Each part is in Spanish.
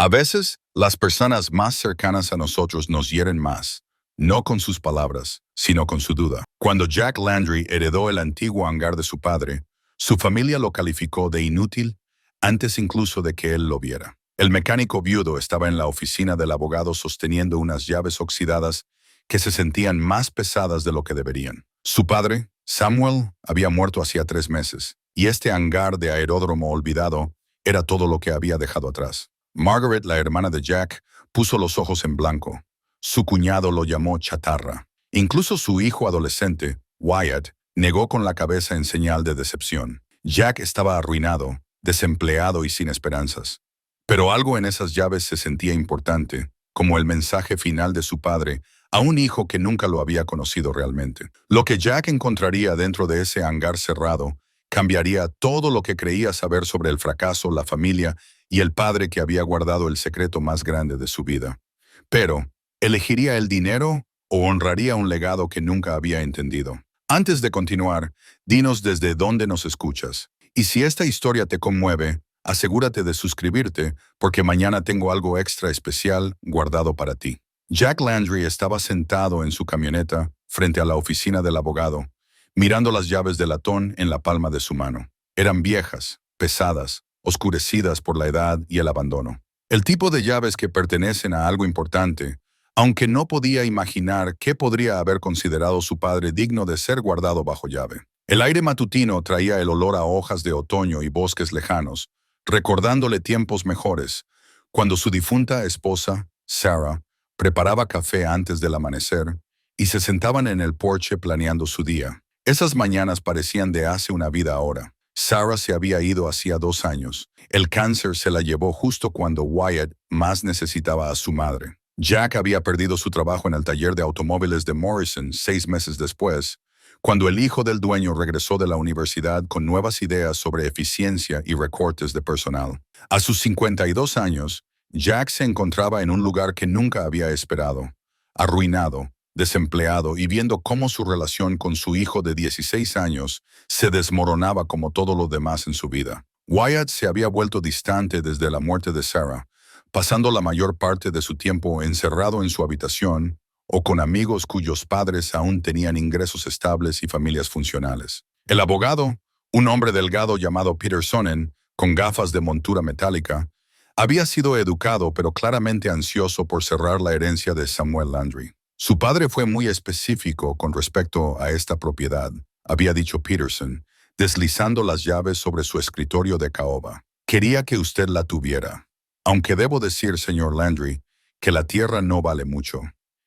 A veces, las personas más cercanas a nosotros nos hieren más, no con sus palabras, sino con su duda. Cuando Jack Landry heredó el antiguo hangar de su padre, su familia lo calificó de inútil antes incluso de que él lo viera. El mecánico viudo estaba en la oficina del abogado sosteniendo unas llaves oxidadas que se sentían más pesadas de lo que deberían. Su padre, Samuel, había muerto hacía 3 meses, y este hangar de aeródromo olvidado era todo lo que había dejado atrás. Margaret, la hermana de Jack, puso los ojos en blanco. Su cuñado lo llamó chatarra. Incluso su hijo adolescente, Wyatt, negó con la cabeza en señal de decepción. Jack estaba arruinado, desempleado y sin esperanzas. Pero algo en esas llaves se sentía importante, como el mensaje final de su padre a un hijo que nunca lo había conocido realmente. Lo que Jack encontraría dentro de ese hangar cerrado cambiaría todo lo que creía saber sobre el fracaso, la familia y el padre que había guardado el secreto más grande de su vida. Pero, ¿elegiría el dinero o honraría un legado que nunca había entendido? Antes de continuar, dinos desde dónde nos escuchas. Y si esta historia te conmueve, asegúrate de suscribirte porque mañana tengo algo extra especial guardado para ti. Jack Landry estaba sentado en su camioneta frente a la oficina del abogado, mirando las llaves de latón en la palma de su mano. Eran viejas, pesadas, oscurecidas por la edad y el abandono. El tipo de llaves que pertenecen a algo importante, aunque no podía imaginar qué podría haber considerado su padre digno de ser guardado bajo llave. El aire matutino traía el olor a hojas de otoño y bosques lejanos, recordándole tiempos mejores, cuando su difunta esposa, Sarah, preparaba café antes del amanecer y se sentaban en el porche planeando su día. Esas mañanas parecían de hace una vida ahora. Sarah se había ido hacía 2 años. El cáncer se la llevó justo cuando Wyatt más necesitaba a su madre. Jack había perdido su trabajo en el taller de automóviles de Morrison 6 meses después, cuando el hijo del dueño regresó de la universidad con nuevas ideas sobre eficiencia y recortes de personal. A sus 52 años, Jack se encontraba en un lugar que nunca había esperado, arruinado, desempleado y viendo cómo su relación con su hijo de 16 años se desmoronaba como todo lo demás en su vida. Wyatt se había vuelto distante desde la muerte de Sarah, pasando la mayor parte de su tiempo encerrado en su habitación o con amigos cuyos padres aún tenían ingresos estables y familias funcionales. El abogado, un hombre delgado llamado Peter Sonnen, con gafas de montura metálica, había sido educado pero claramente ansioso por cerrar la herencia de Samuel Landry. Su padre fue muy específico con respecto a esta propiedad, había dicho Peterson, deslizando las llaves sobre su escritorio de caoba. Quería que usted la tuviera. Aunque debo decir, señor Landry, que la tierra no vale mucho.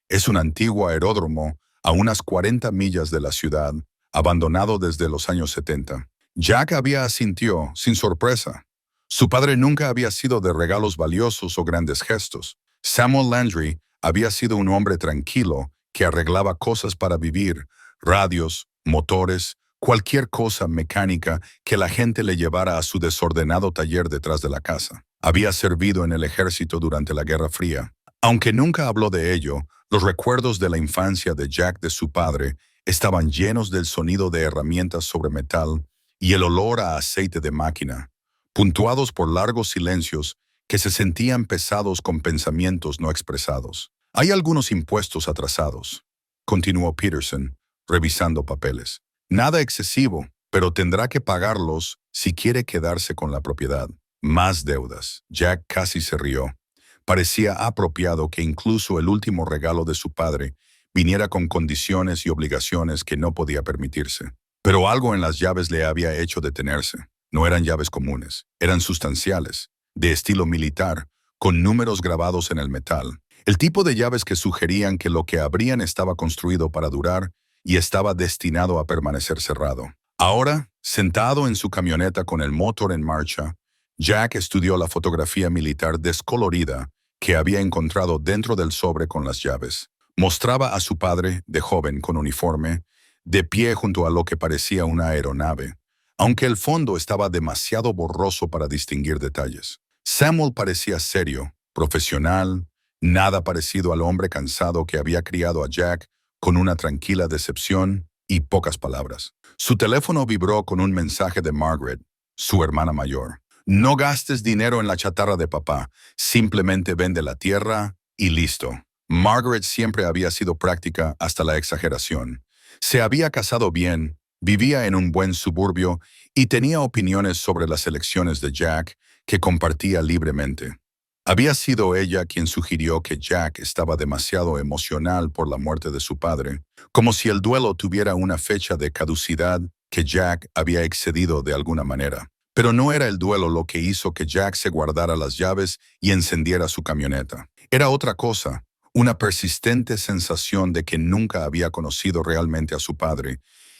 Es un antiguo aeródromo a unas 40 millas de la ciudad, abandonado desde los años 70. Jack había asintió, sin sorpresa. Su padre nunca había sido de regalos valiosos o grandes gestos. Samuel Landry había sido un hombre tranquilo que arreglaba cosas para vivir, radios, motores, cualquier cosa mecánica que la gente le llevara a su desordenado taller detrás de la casa. Había servido en el ejército durante la Guerra Fría. Aunque nunca habló de ello, los recuerdos de la infancia de Jack de su padre estaban llenos del sonido de herramientas sobre metal y el olor a aceite de máquina, puntuados por largos silencios que se sentían pesados con pensamientos no expresados. Hay algunos impuestos atrasados, continuó Peterson, revisando papeles. Nada excesivo, pero tendrá que pagarlos si quiere quedarse con la propiedad. Más deudas. Jack casi se rió. Parecía apropiado que incluso el último regalo de su padre viniera con condiciones y obligaciones que no podía permitirse. Pero algo en las llaves le había hecho detenerse. No eran llaves comunes, eran sustanciales, de estilo militar, con números grabados en el metal. El tipo de llaves que sugerían que lo que abrían estaba construido para durar y estaba destinado a permanecer cerrado. Ahora, sentado en su camioneta con el motor en marcha, Jack estudió la fotografía militar descolorida que había encontrado dentro del sobre con las llaves. Mostraba a su padre, de joven con uniforme, de pie junto a lo que parecía una aeronave, aunque el fondo estaba demasiado borroso para distinguir detalles. Samuel parecía serio, profesional, nada parecido al hombre cansado que había criado a Jack con una tranquila decepción y pocas palabras. Su teléfono vibró con un mensaje de Margaret, su hermana mayor. No gastes dinero en la chatarra de papá, simplemente vende la tierra y listo. Margaret siempre había sido práctica hasta la exageración. Se había casado bien, vivía en un buen suburbio y tenía opiniones sobre las elecciones de Jack que compartía libremente. Había sido ella quien sugirió que Jack estaba demasiado emocional por la muerte de su padre, como si el duelo tuviera una fecha de caducidad que Jack había excedido de alguna manera. Pero no era el duelo lo que hizo que Jack se guardara las llaves y encendiera su camioneta. Era otra cosa, una persistente sensación de que nunca había conocido realmente a su padre,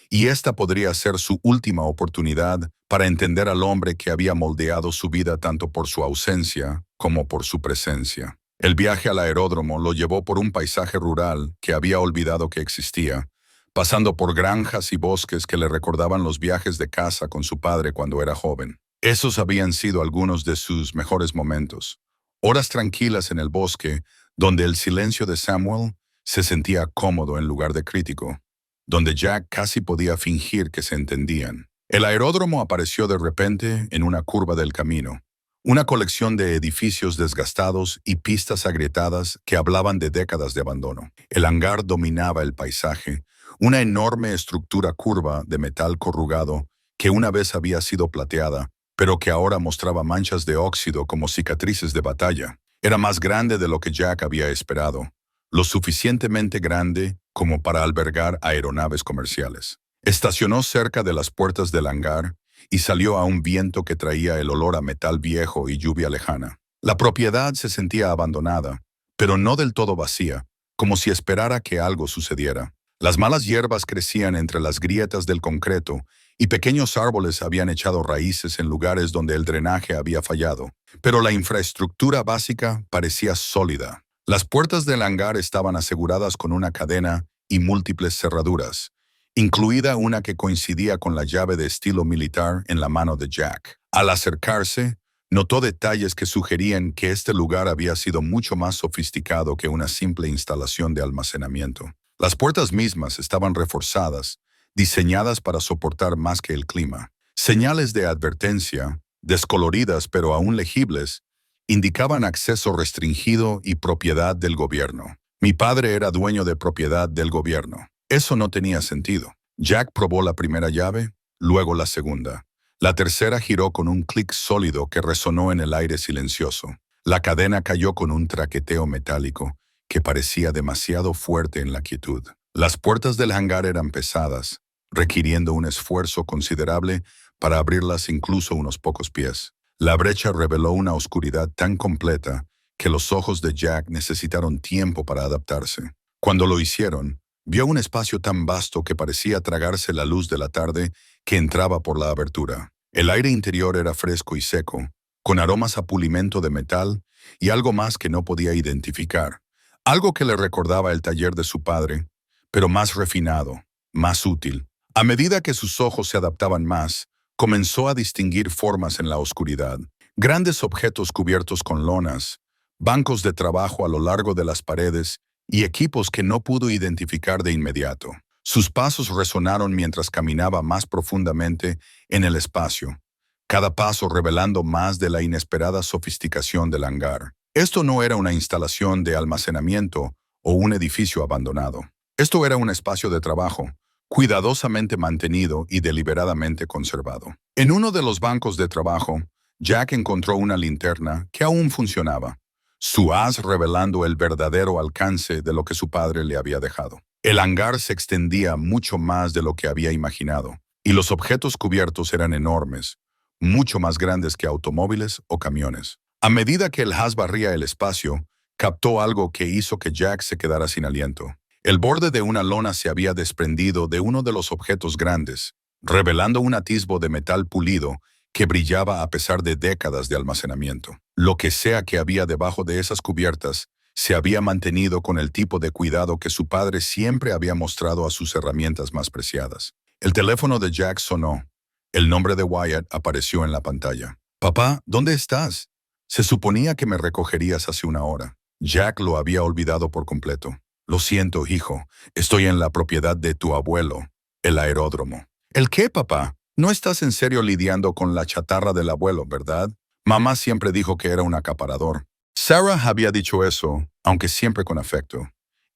y esta podría ser su última oportunidad para entender al hombre que había moldeado su vida tanto por su ausencia como por su presencia. El viaje al aeródromo lo llevó por un paisaje rural que había olvidado que existía, pasando por granjas y bosques que le recordaban los viajes de casa con su padre cuando era joven. Esos habían sido algunos de sus mejores momentos. Horas tranquilas en el bosque, donde el silencio de Samuel se sentía cómodo en lugar de crítico, donde Jack casi podía fingir que se entendían. El aeródromo apareció de repente en una curva del camino, una colección de edificios desgastados y pistas agrietadas que hablaban de décadas de abandono. El hangar dominaba el paisaje, una enorme estructura curva de metal corrugado que una vez había sido plateada, pero que ahora mostraba manchas de óxido como cicatrices de batalla. Era más grande de lo que Jack había esperado, lo suficientemente grande como para albergar aeronaves comerciales. Estacionó cerca de las puertas del hangar y salió a un viento que traía el olor a metal viejo y lluvia lejana. La propiedad se sentía abandonada, pero no del todo vacía, como si esperara que algo sucediera. Las malas hierbas crecían entre las grietas del concreto y pequeños árboles habían echado raíces en lugares donde el drenaje había fallado, pero la infraestructura básica parecía sólida. Las puertas del hangar estaban aseguradas con una cadena y múltiples cerraduras, incluida una que coincidía con la llave de estilo militar en la mano de Jack. Al acercarse, notó detalles que sugerían que este lugar había sido mucho más sofisticado que una simple instalación de almacenamiento. Las puertas mismas estaban reforzadas, diseñadas para soportar más que el clima. Señales de advertencia, descoloridas pero aún legibles, indicaban acceso restringido y propiedad del gobierno. Mi padre era dueño de propiedad del gobierno. Eso no tenía sentido. Jack probó la primera llave, luego la segunda. La tercera giró con un clic sólido que resonó en el aire silencioso. La cadena cayó con un traqueteo metálico que parecía demasiado fuerte en la quietud. Las puertas del hangar eran pesadas, requiriendo un esfuerzo considerable para abrirlas incluso unos pocos pies. La brecha reveló una oscuridad tan completa que los ojos de Jack necesitaron tiempo para adaptarse. Cuando lo hicieron, vio un espacio tan vasto que parecía tragarse la luz de la tarde que entraba por la abertura. El aire interior era fresco y seco, con aromas a pulimento de metal y algo más que no podía identificar. Algo que le recordaba el taller de su padre, pero más refinado, más útil. A medida que sus ojos se adaptaban más, comenzó a distinguir formas en la oscuridad. Grandes objetos cubiertos con lonas, bancos de trabajo a lo largo de las paredes y equipos que no pudo identificar de inmediato. Sus pasos resonaron mientras caminaba más profundamente en el espacio, cada paso revelando más de la inesperada sofisticación del hangar. Esto no era una instalación de almacenamiento o un edificio abandonado. Esto era un espacio de trabajo, cuidadosamente mantenido y deliberadamente conservado. En uno de los bancos de trabajo, Jack encontró una linterna que aún funcionaba, su haz revelando el verdadero alcance de lo que su padre le había dejado. El hangar se extendía mucho más de lo que había imaginado, y los objetos cubiertos eran enormes, mucho más grandes que automóviles o camiones. A medida que el haz barría el espacio, captó algo que hizo que Jack se quedara sin aliento. El borde de una lona se había desprendido de uno de los objetos grandes, revelando un atisbo de metal pulido que brillaba a pesar de décadas de almacenamiento. Lo que sea que había debajo de esas cubiertas se había mantenido con el tipo de cuidado que su padre siempre había mostrado a sus herramientas más preciadas. El teléfono de Jack sonó. El nombre de Wyatt apareció en la pantalla. «Papá, ¿dónde estás? Se suponía que me recogerías hace una hora». Jack lo había olvidado por completo. «Lo siento, hijo. Estoy en la propiedad de tu abuelo, el aeródromo». «¿El qué, papá?» No estás en serio lidiando con la chatarra del abuelo, ¿verdad? Mamá siempre dijo que era un acaparador. Sarah había dicho eso, aunque siempre con afecto.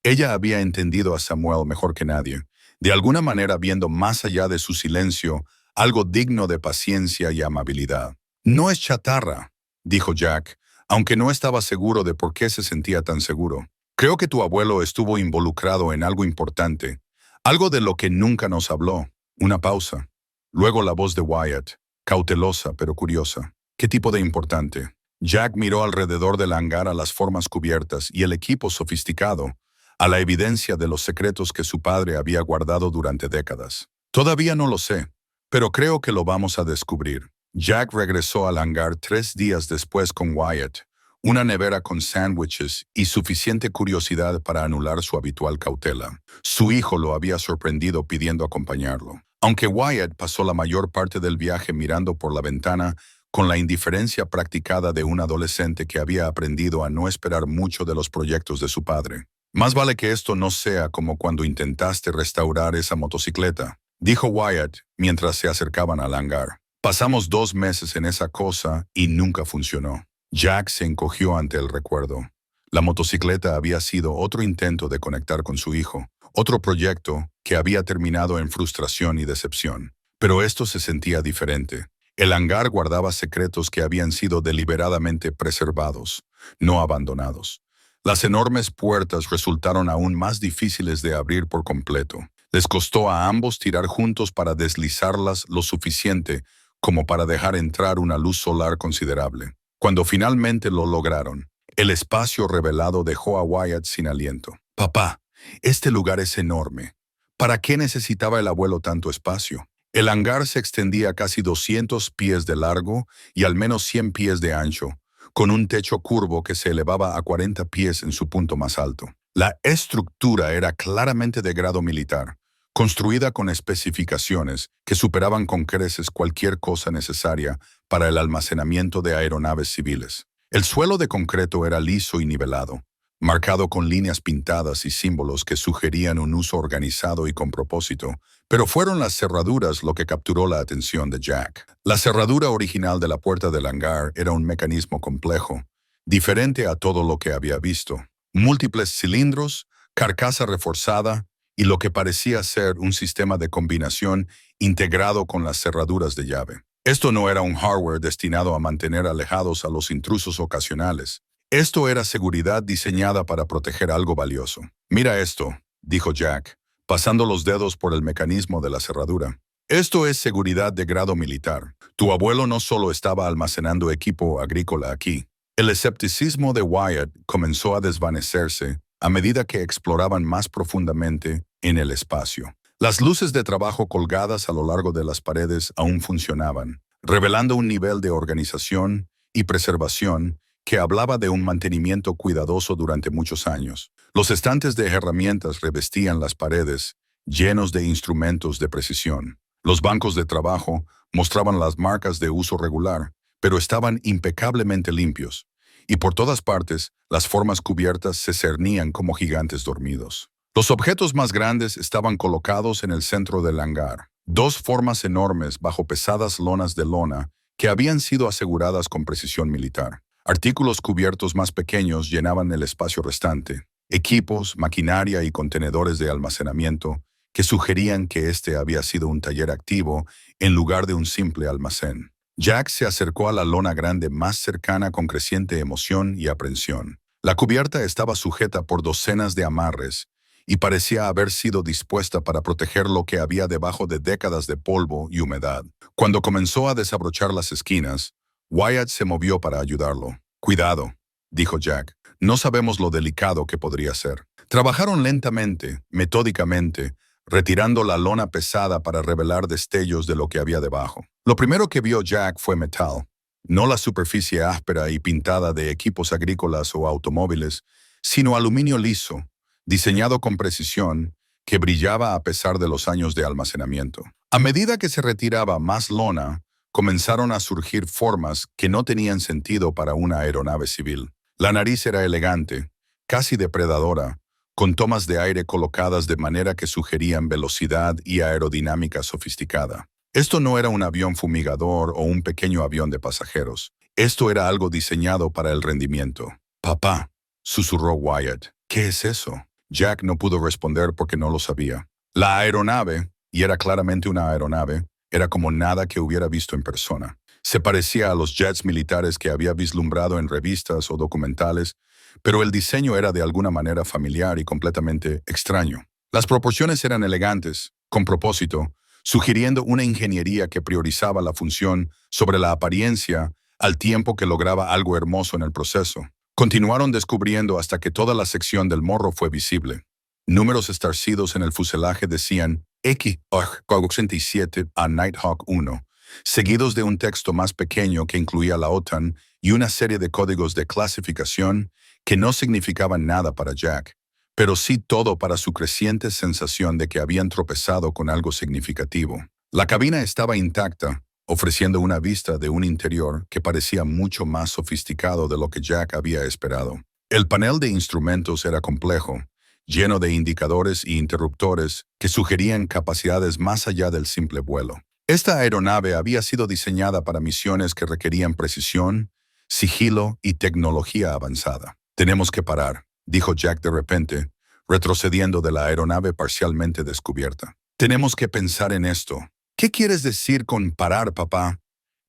Ella había entendido a Samuel mejor que nadie, de alguna manera viendo más allá de su silencio algo digno de paciencia y amabilidad. No es chatarra, dijo Jack, aunque no estaba seguro de por qué se sentía tan seguro. Creo que tu abuelo estuvo involucrado en algo importante, algo de lo que nunca nos habló. Una pausa. Luego la voz de Wyatt, cautelosa pero curiosa. ¿Qué tipo de importante? Jack miró alrededor del hangar a las formas cubiertas y el equipo sofisticado, a la evidencia de los secretos que su padre había guardado durante décadas. Todavía no lo sé, pero creo que lo vamos a descubrir. Jack regresó al hangar 3 días después con Wyatt, una nevera con sándwiches y suficiente curiosidad para anular su habitual cautela. Su hijo lo había sorprendido pidiendo acompañarlo. Aunque Wyatt pasó la mayor parte del viaje mirando por la ventana, con la indiferencia practicada de un adolescente que había aprendido a no esperar mucho de los proyectos de su padre. Más vale que esto no sea como cuando intentaste restaurar esa motocicleta, dijo Wyatt mientras se acercaban al hangar. Pasamos 2 meses en esa cosa y nunca funcionó. Jack se encogió ante el recuerdo. La motocicleta había sido otro intento de conectar con su hijo, otro proyecto que había terminado en frustración y decepción. Pero esto se sentía diferente. El hangar guardaba secretos que habían sido deliberadamente preservados, no abandonados. Las enormes puertas resultaron aún más difíciles de abrir por completo. Les costó a ambos tirar juntos para deslizarlas lo suficiente como para dejar entrar una luz solar considerable. Cuando finalmente lo lograron, el espacio revelado dejó a Wyatt sin aliento. «Papá, este lugar es enorme. ¿Para qué necesitaba el abuelo tanto espacio?» El hangar se extendía casi 200 pies de largo y al menos 100 pies de ancho, con un techo curvo que se elevaba a 40 pies en su punto más alto. La estructura era claramente de grado militar, construida con especificaciones que superaban con creces cualquier cosa necesaria para el almacenamiento de aeronaves civiles. El suelo de concreto era liso y nivelado, marcado con líneas pintadas y símbolos que sugerían un uso organizado y con propósito, pero fueron las cerraduras lo que capturó la atención de Jack. La cerradura original de la puerta del hangar era un mecanismo complejo, diferente a todo lo que había visto. Múltiples cilindros, carcasa reforzada y lo que parecía ser un sistema de combinación integrado con las cerraduras de llave. Esto no era un hardware destinado a mantener alejados a los intrusos ocasionales. Esto era seguridad diseñada para proteger algo valioso. «Mira esto», dijo Jack, pasando los dedos por el mecanismo de la cerradura. «Esto es seguridad de grado militar. Tu abuelo no solo estaba almacenando equipo agrícola aquí». El escepticismo de Wyatt comenzó a desvanecerse a medida que exploraban más profundamente en el espacio. Las luces de trabajo colgadas a lo largo de las paredes aún funcionaban, revelando un nivel de organización y preservación que hablaba de un mantenimiento cuidadoso durante muchos años. Los estantes de herramientas revestían las paredes, llenos de instrumentos de precisión. Los bancos de trabajo mostraban las marcas de uso regular, pero estaban impecablemente limpios, y por todas partes las formas cubiertas se cernían como gigantes dormidos. Los objetos más grandes estaban colocados en el centro del hangar, 2 formas enormes bajo pesadas lonas de lona que habían sido aseguradas con precisión militar. Artículos cubiertos más pequeños llenaban el espacio restante, equipos, maquinaria y contenedores de almacenamiento que sugerían que este había sido un taller activo en lugar de un simple almacén. Jack se acercó a la lona grande más cercana con creciente emoción y aprensión. La cubierta estaba sujeta por docenas de amarres y parecía haber sido dispuesta para proteger lo que había debajo de décadas de polvo y humedad. Cuando comenzó a desabrochar las esquinas, Wyatt se movió para ayudarlo. «Cuidado», dijo Jack. «No sabemos lo delicado que podría ser». Trabajaron lentamente, metódicamente, retirando la lona pesada para revelar destellos de lo que había debajo. Lo primero que vio Jack fue metal, no la superficie áspera y pintada de equipos agrícolas o automóviles, sino aluminio liso, diseñado con precisión, que brillaba a pesar de los años de almacenamiento. A medida que se retiraba más lona, comenzaron a surgir formas que no tenían sentido para una aeronave civil. La nariz era elegante, casi depredadora, con tomas de aire colocadas de manera que sugerían velocidad y aerodinámica sofisticada. Esto no era un avión fumigador o un pequeño avión de pasajeros. Esto era algo diseñado para el rendimiento. Papá, susurró Wyatt. ¿Qué es eso? Jack no pudo responder porque no lo sabía. La aeronave, y era claramente una aeronave, era como nada que hubiera visto en persona. Se parecía a los jets militares que había vislumbrado en revistas o documentales, pero el diseño era de alguna manera familiar y completamente extraño. Las proporciones eran elegantes, con propósito, sugiriendo una ingeniería que priorizaba la función sobre la apariencia al tiempo que lograba algo hermoso en el proceso. Continuaron descubriendo hasta que toda la sección del morro fue visible. Números estarcidos en el fuselaje decían X-87 a Nighthawk 1, seguidos de un texto más pequeño que incluía la OTAN y una serie de códigos de clasificación que no significaban nada para Jack, pero sí todo para su creciente sensación de que habían tropezado con algo significativo. La cabina estaba intacta, ofreciendo una vista de un interior que parecía mucho más sofisticado de lo que Jack había esperado. El panel de instrumentos era complejo, lleno de indicadores y interruptores que sugerían capacidades más allá del simple vuelo. Esta aeronave había sido diseñada para misiones que requerían precisión, sigilo y tecnología avanzada. Tenemos que parar, dijo Jack de repente, retrocediendo de la aeronave parcialmente descubierta. Tenemos que pensar en esto. ¿Qué quieres decir con parar, papá?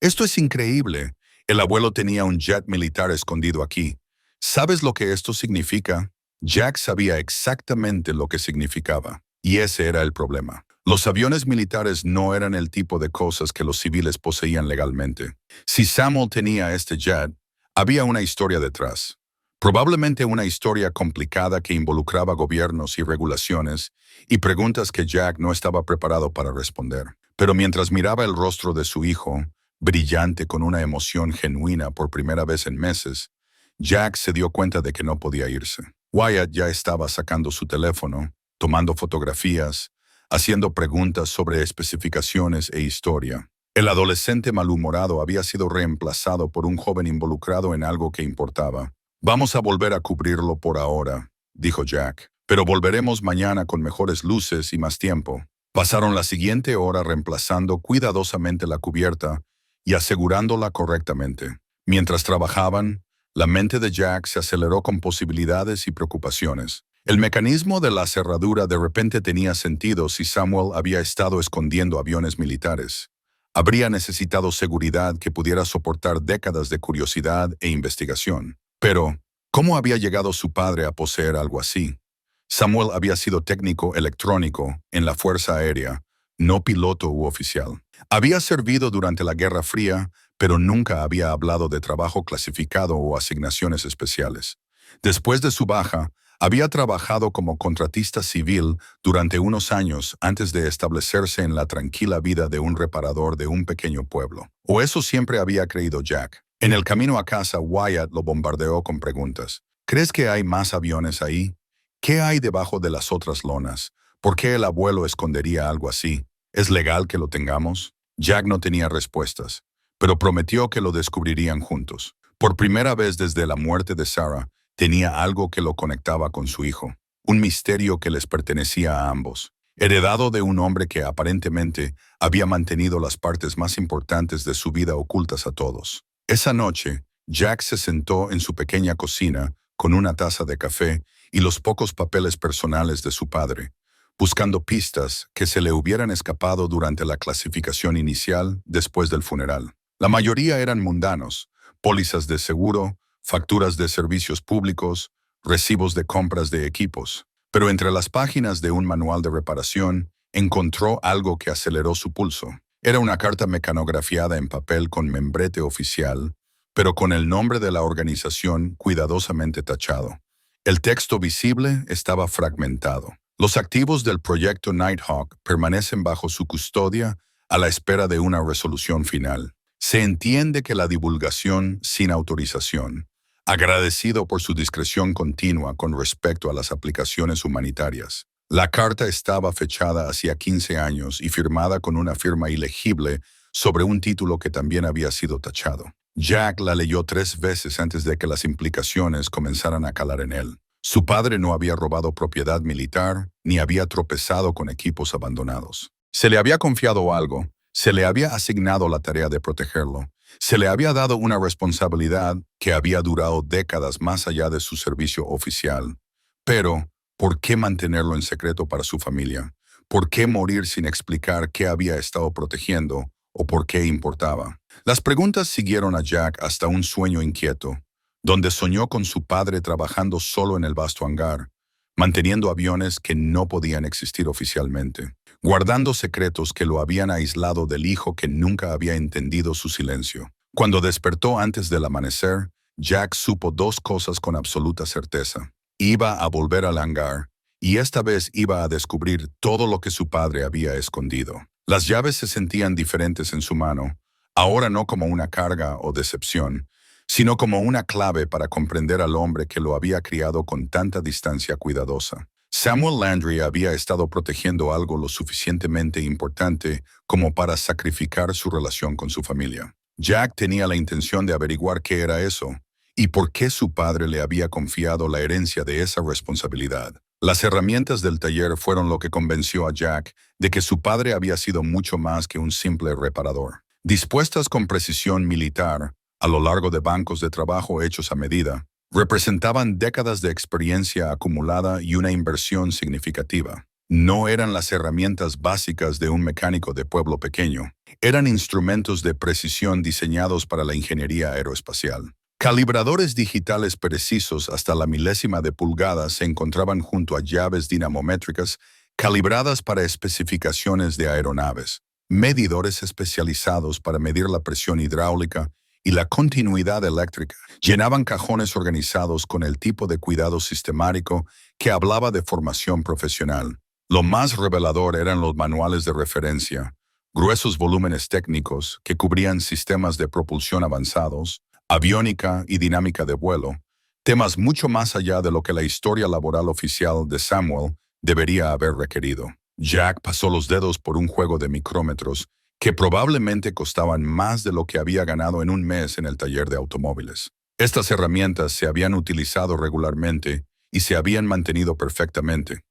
Esto es increíble. El abuelo tenía un jet militar escondido aquí. ¿Sabes lo que esto significa? Jack sabía exactamente lo que significaba, y ese era el problema. Los aviones militares no eran el tipo de cosas que los civiles poseían legalmente. Si Samuel tenía este jet, había una historia detrás. Probablemente una historia complicada que involucraba gobiernos y regulaciones y preguntas que Jack no estaba preparado para responder. Pero mientras miraba el rostro de su hijo, brillante con una emoción genuina por primera vez en meses, Jack se dio cuenta de que no podía irse. Wyatt ya estaba sacando su teléfono, tomando fotografías, haciendo preguntas sobre especificaciones e historia. El adolescente malhumorado había sido reemplazado por un joven involucrado en algo que importaba. Vamos a volver a cubrirlo por ahora, dijo Jack, pero volveremos mañana con mejores luces y más tiempo. Pasaron la siguiente hora reemplazando cuidadosamente la cubierta y asegurándola correctamente. Mientras trabajaban, la mente de Jack se aceleró con posibilidades y preocupaciones. El mecanismo de la cerradura de repente tenía sentido si Samuel había estado escondiendo aviones militares. Habría necesitado seguridad que pudiera soportar décadas de curiosidad e investigación. Pero, ¿cómo había llegado su padre a poseer algo así? Samuel había sido técnico electrónico en la Fuerza Aérea, no piloto u oficial. Había servido durante la Guerra Fría, pero nunca había hablado de trabajo clasificado o asignaciones especiales. Después de su baja, había trabajado como contratista civil durante unos años antes de establecerse en la tranquila vida de un reparador de un pequeño pueblo. O eso siempre había creído Jack. En el camino a casa, Wyatt lo bombardeó con preguntas. ¿Crees que hay más aviones ahí? ¿Qué hay debajo de las otras lonas? ¿Por qué el abuelo escondería algo así? ¿Es legal que lo tengamos? Jack no tenía respuestas, pero prometió que lo descubrirían juntos. Por primera vez desde la muerte de Sarah, tenía algo que lo conectaba con su hijo, un misterio que les pertenecía a ambos, heredado de un hombre que aparentemente había mantenido las partes más importantes de su vida ocultas a todos. Esa noche, Jack se sentó en su pequeña cocina con una taza de café y los pocos papeles personales de su padre, buscando pistas que se le hubieran escapado durante la clasificación inicial después del funeral. La mayoría eran mundanos: pólizas de seguro, facturas de servicios públicos, recibos de compras de equipos. Pero entre las páginas de un manual de reparación, encontró algo que aceleró su pulso. Era una carta mecanografiada en papel con membrete oficial, pero con el nombre de la organización cuidadosamente tachado. El texto visible estaba fragmentado. Los activos del proyecto Nighthawk permanecen bajo su custodia a la espera de una resolución final. Se entiende que la divulgación sin autorización, agradecido por su discreción continua con respecto a las aplicaciones humanitarias. La carta estaba fechada hacía 15 años y firmada con una firma ilegible sobre un título que también había sido tachado. Jack la leyó 3 veces antes de que las implicaciones comenzaran a calar en él. Su padre no había robado propiedad militar ni había tropezado con equipos abandonados. Se le había confiado algo, Se le había asignado la tarea de protegerlo. Se le había dado una responsabilidad que había durado décadas más allá de su servicio oficial. Pero, ¿por qué mantenerlo en secreto para su familia? ¿Por qué morir sin explicar qué había estado protegiendo o por qué importaba? Las preguntas siguieron a Jack hasta un sueño inquieto, donde soñó con su padre trabajando solo en el vasto hangar, manteniendo aviones que no podían existir oficialmente, guardando secretos que lo habían aislado del hijo que nunca había entendido su silencio. Cuando despertó antes del amanecer, Jack supo dos cosas con absoluta certeza. Iba a volver al hangar, y esta vez iba a descubrir todo lo que su padre había escondido. Las llaves se sentían diferentes en su mano, ahora no como una carga o decepción, sino como una clave para comprender al hombre que lo había criado con tanta distancia cuidadosa. Samuel Landry había estado protegiendo algo lo suficientemente importante como para sacrificar su relación con su familia. Jack tenía la intención de averiguar qué era eso y por qué su padre le había confiado la herencia de esa responsabilidad. Las herramientas del taller fueron lo que convenció a Jack de que su padre había sido mucho más que un simple reparador. Dispuestas con precisión militar, a lo largo de bancos de trabajo hechos a medida, representaban décadas de experiencia acumulada y una inversión significativa. No eran las herramientas básicas de un mecánico de pueblo pequeño, eran instrumentos de precisión diseñados para la ingeniería aeroespacial. Calibradores digitales precisos hasta la milésima de pulgada se encontraban junto a llaves dinamométricas calibradas para especificaciones de aeronaves, medidores especializados para medir la presión hidráulica y la continuidad eléctrica. Llenaban cajones organizados con el tipo de cuidado sistemático que hablaba de formación profesional. Lo más revelador eran los manuales de referencia, gruesos volúmenes técnicos que cubrían sistemas de propulsión avanzados, aviónica y dinámica de vuelo, temas mucho más allá de lo que la historia laboral oficial de Samuel debería haber requerido. Jack pasó los dedos por un juego de micrómetros que probablemente costaban más de lo que había ganado en un mes en el taller de automóviles. Estas herramientas se habían utilizado regularmente y se habían mantenido perfectamente.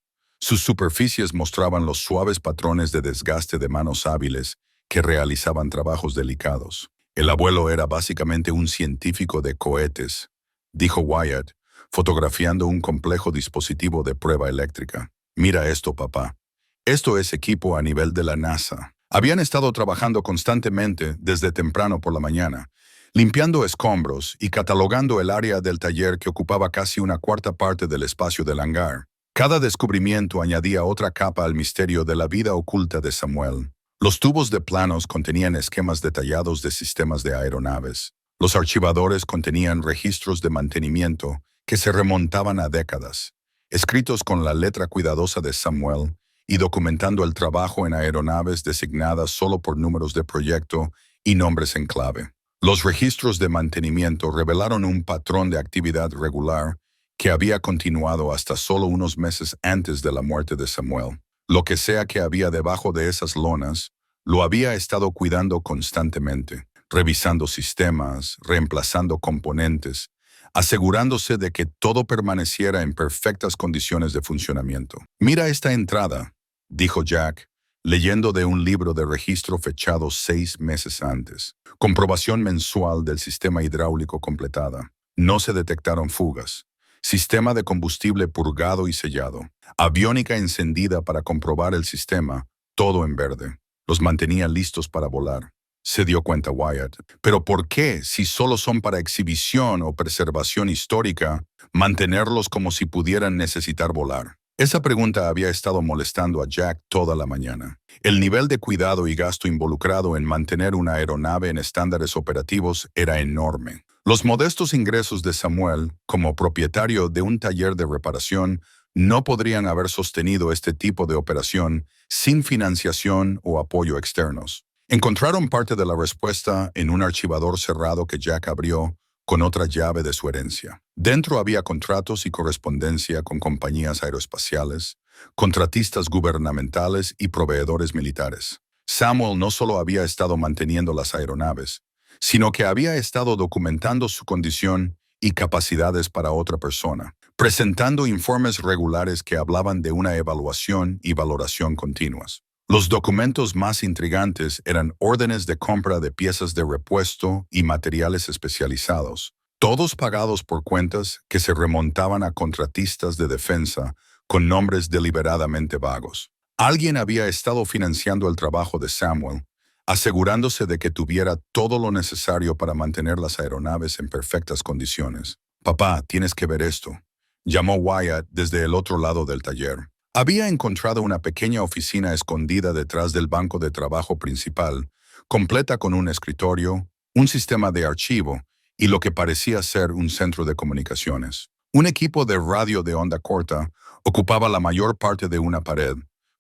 Sus superficies mostraban los suaves patrones de desgaste de manos hábiles que realizaban trabajos delicados. El abuelo era básicamente un científico de cohetes, dijo Wyatt, fotografiando un complejo dispositivo de prueba eléctrica. Mira esto, papá. Esto es equipo a nivel de la NASA. Habían estado trabajando constantemente desde temprano por la mañana, limpiando escombros y catalogando el área del taller que ocupaba casi una cuarta parte del espacio del hangar. Cada descubrimiento añadía otra capa al misterio de la vida oculta de Samuel. Los tubos de planos contenían esquemas detallados de sistemas de aeronaves. Los archivadores contenían registros de mantenimiento que se remontaban a décadas, escritos con la letra cuidadosa de Samuel y documentando el trabajo en aeronaves designadas solo por números de proyecto y nombres en clave. Los registros de mantenimiento revelaron un patrón de actividad regular que había continuado hasta solo unos meses antes de la muerte de Samuel. Lo que sea que había debajo de esas lonas, lo había estado cuidando constantemente, revisando sistemas, reemplazando componentes, asegurándose de que todo permaneciera en perfectas condiciones de funcionamiento. Mira esta entrada, dijo Jack, leyendo de un libro de registro fechado 6 meses antes. Comprobación mensual del sistema hidráulico completada. No se detectaron fugas. Sistema de combustible purgado y sellado. Aviónica encendida para comprobar el sistema, todo en verde. Los mantenía listos para volar. Se dio cuenta Wyatt. ¿Pero por qué, si solo son para exhibición o preservación histórica, mantenerlos como si pudieran necesitar volar? Esa pregunta había estado molestando a Jack toda la mañana. El nivel de cuidado y gasto involucrado en mantener una aeronave en estándares operativos era enorme. Los modestos ingresos de Samuel, como propietario de un taller de reparación, no podrían haber sostenido este tipo de operación sin financiación o apoyo externos. Encontraron parte de la respuesta en un archivador cerrado que Jack abrió con otra llave de su herencia. Dentro había contratos y correspondencia con compañías aeroespaciales, contratistas gubernamentales y proveedores militares. Samuel no solo había estado manteniendo las aeronaves, sino que había estado documentando su condición y capacidades para otra persona, presentando informes regulares que hablaban de una evaluación y valoración continuas. Los documentos más intrigantes eran órdenes de compra de piezas de repuesto y materiales especializados, todos pagados por cuentas que se remontaban a contratistas de defensa con nombres deliberadamente vagos. Alguien había estado financiando el trabajo de Samuel, asegurándose de que tuviera todo lo necesario para mantener las aeronaves en perfectas condiciones. «Papá, tienes que ver esto», llamó Wyatt desde el otro lado del taller. Había encontrado una pequeña oficina escondida detrás del banco de trabajo principal, completa con un escritorio, un sistema de archivo y lo que parecía ser un centro de comunicaciones. Un equipo de radio de onda corta ocupaba la mayor parte de una pared,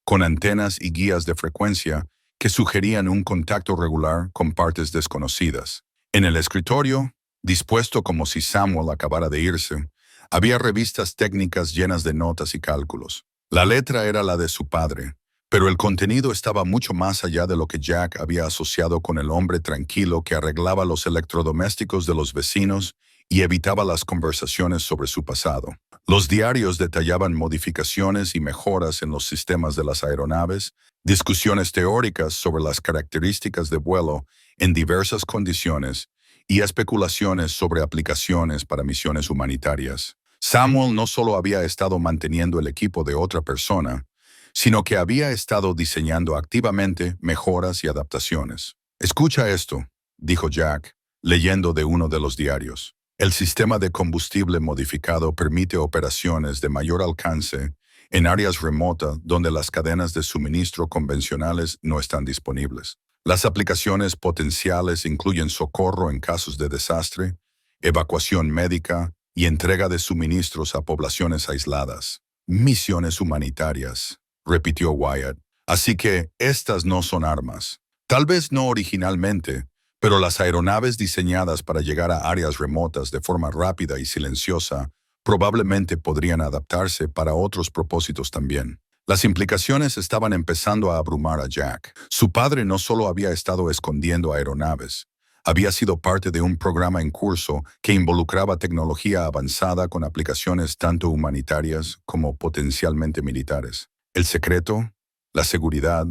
con antenas y guías de frecuencia que sugerían un contacto regular con partes desconocidas. En el escritorio, dispuesto como si Samuel acabara de irse, había revistas técnicas llenas de notas y cálculos. La letra era la de su padre, pero el contenido estaba mucho más allá de lo que Jack había asociado con el hombre tranquilo que arreglaba los electrodomésticos de los vecinos y evitaba las conversaciones sobre su pasado. Los diarios detallaban modificaciones y mejoras en los sistemas de las aeronaves, discusiones teóricas sobre las características de vuelo en diversas condiciones y especulaciones sobre aplicaciones para misiones humanitarias. Samuel no solo había estado manteniendo el equipo de otra persona, sino que había estado diseñando activamente mejoras y adaptaciones. «Escucha esto», dijo Jack, leyendo de uno de los diarios. «El sistema de combustible modificado permite operaciones de mayor alcance en áreas remotas donde las cadenas de suministro convencionales no están disponibles. Las aplicaciones potenciales incluyen socorro en casos de desastre, evacuación médica y entrega de suministros a poblaciones aisladas. Misiones humanitarias», repitió Wyatt. «Así que estas no son armas. Tal vez no originalmente, pero las aeronaves diseñadas para llegar a áreas remotas de forma rápida y silenciosa probablemente podrían adaptarse para otros propósitos también». Las implicaciones estaban empezando a abrumar a Jack. Su padre no solo había estado escondiendo aeronaves, había sido parte de un programa en curso que involucraba tecnología avanzada con aplicaciones tanto humanitarias como potencialmente militares. El secreto, la seguridad,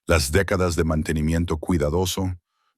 las décadas de mantenimiento cuidadoso,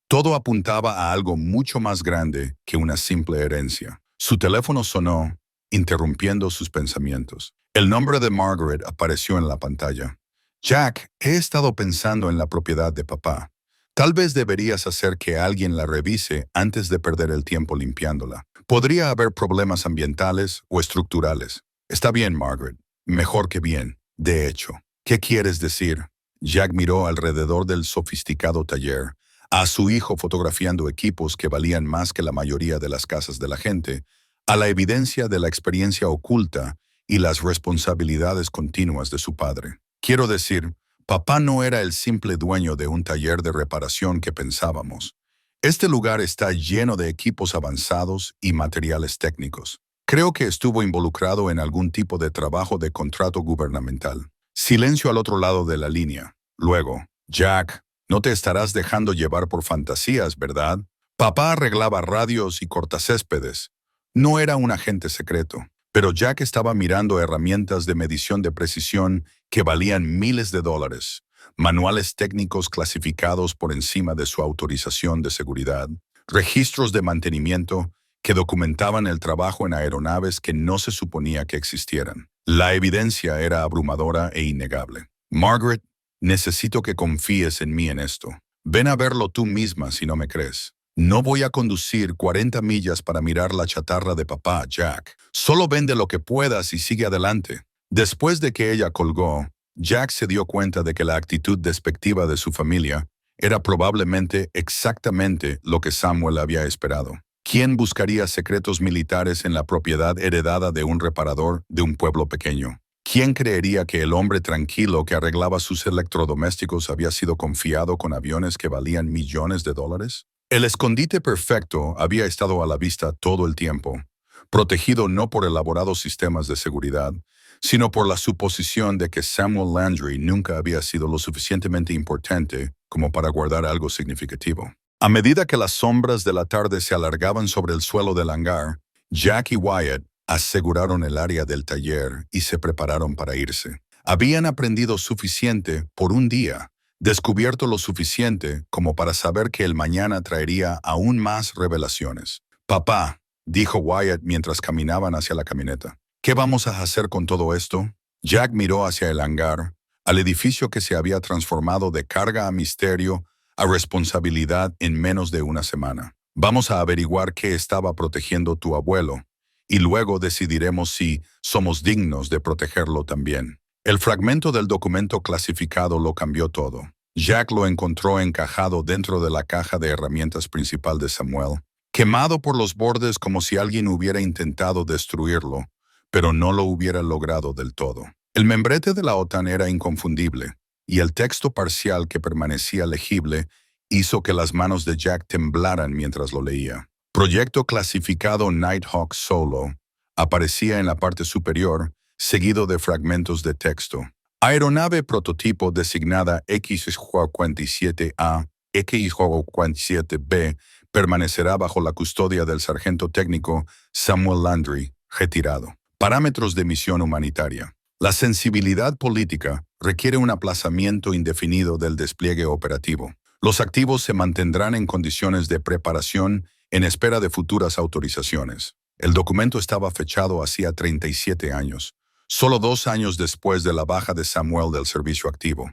todo apuntaba a algo mucho más grande que una simple herencia. Su teléfono sonó, interrumpiendo sus pensamientos. El nombre de Margaret apareció en la pantalla. «Jack, he estado pensando en la propiedad de papá. Tal vez deberías hacer que alguien la revise antes de perder el tiempo limpiándola. Podría haber problemas ambientales o estructurales». «Está bien, Margaret. Mejor que bien. De hecho». «¿Qué quieres decir?» Jack miró alrededor del sofisticado taller, a su hijo fotografiando equipos que valían más que la mayoría de las casas de la gente, a la evidencia de la experiencia oculta y las responsabilidades continuas de su padre. «Quiero decir, papá no era el simple dueño de un taller de reparación que pensábamos. Este lugar está lleno de equipos avanzados y materiales técnicos. Creo que estuvo involucrado en algún tipo de trabajo de contrato gubernamental». Silencio al otro lado de la línea. Luego, «Jack, no te estarás dejando llevar por fantasías, ¿verdad? Papá arreglaba radios y cortacéspedes. No era un agente secreto». Pero Jack estaba mirando herramientas de medición de precisión que valían miles de dólares, manuales técnicos clasificados por encima de su autorización de seguridad, registros de mantenimiento que documentaban el trabajo en aeronaves que no se suponía que existieran. La evidencia era abrumadora e innegable. «Margaret, necesito que confíes en mí en esto. Ven a verlo tú misma si no me crees. No voy a conducir 40 millas para mirar la chatarra de papá, Jack. Solo vende lo que puedas y sigue adelante». Después de que ella colgó, Jack se dio cuenta de que la actitud despectiva de su familia era probablemente exactamente lo que Samuel había esperado. ¿Quién buscaría secretos militares en la propiedad heredada de un reparador de un pueblo pequeño? ¿Quién creería que el hombre tranquilo que arreglaba sus electrodomésticos había sido confiado con aviones que valían millones de dólares? El escondite perfecto había estado a la vista todo el tiempo, protegido no por elaborados sistemas de seguridad, sino por la suposición de que Samuel Landry nunca había sido lo suficientemente importante como para guardar algo significativo. A medida que las sombras de la tarde se alargaban sobre el suelo del hangar, Jack y Wyatt aseguraron el área del taller y se prepararon para irse. Habían aprendido suficiente por un día descubierto lo suficiente como para saber que el mañana traería aún más revelaciones. Papá, dijo Wyatt mientras caminaban hacia la camioneta, ¿qué vamos a hacer con todo esto? Jack miró hacia el hangar, al edificio que se había transformado de carga a misterio a responsabilidad en menos de una semana. Vamos a averiguar qué estaba protegiendo tu abuelo, y luego decidiremos si somos dignos de protegerlo también. El fragmento del documento clasificado lo cambió todo. Jack lo encontró encajado dentro de la caja de herramientas principal de Samuel, quemado por los bordes como si alguien hubiera intentado destruirlo, pero no lo hubiera logrado del todo. El membrete de la OTAN era inconfundible, y el texto parcial que permanecía legible hizo que las manos de Jack temblaran mientras lo leía. Proyecto clasificado Nighthawk Solo aparecía en la parte superior, seguido de fragmentos de texto. Aeronave prototipo designada XJ-47A, XJ-47B permanecerá bajo la custodia del sargento técnico Samuel Landry, retirado. Parámetros de misión humanitaria. La sensibilidad política requiere un aplazamiento indefinido del despliegue operativo. Los activos se mantendrán en condiciones de preparación en espera de futuras autorizaciones. El documento estaba fechado hacía 37 años, solo 2 años después de la baja de Samuel del servicio activo.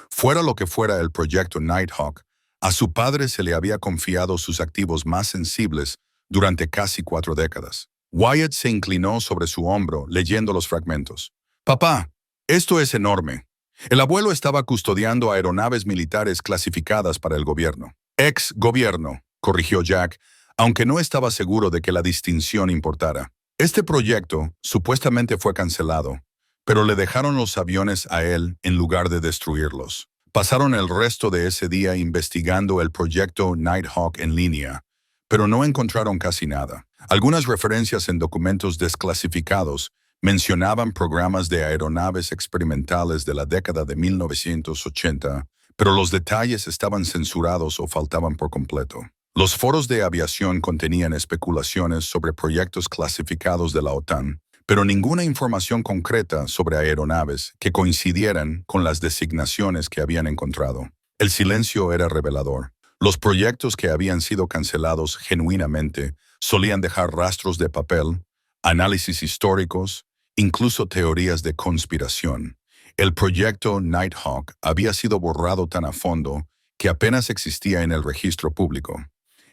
Fuera lo que fuera el proyecto Nighthawk, a su padre se le había confiado sus activos más sensibles durante casi 4 décadas. Wyatt se inclinó sobre su hombro leyendo los fragmentos. «Papá, esto es enorme. El abuelo estaba custodiando aeronaves militares clasificadas para el gobierno». «Ex-gobierno», corrigió Jack, aunque no estaba seguro de que la distinción importara. Este proyecto supuestamente fue cancelado, pero le dejaron los aviones a él en lugar de destruirlos. Pasaron el resto de ese día investigando el proyecto Nighthawk en línea, pero no encontraron casi nada. Algunas referencias en documentos desclasificados mencionaban programas de aeronaves experimentales de la década de 1980, pero los detalles estaban censurados o faltaban por completo. Los foros de aviación contenían especulaciones sobre proyectos clasificados de la OTAN, pero ninguna información concreta sobre aeronaves que coincidieran con las designaciones que habían encontrado. El silencio era revelador. Los proyectos que habían sido cancelados genuinamente solían dejar rastros de papel, análisis históricos, incluso teorías de conspiración. El proyecto Nighthawk había sido borrado tan a fondo que apenas existía en el registro público.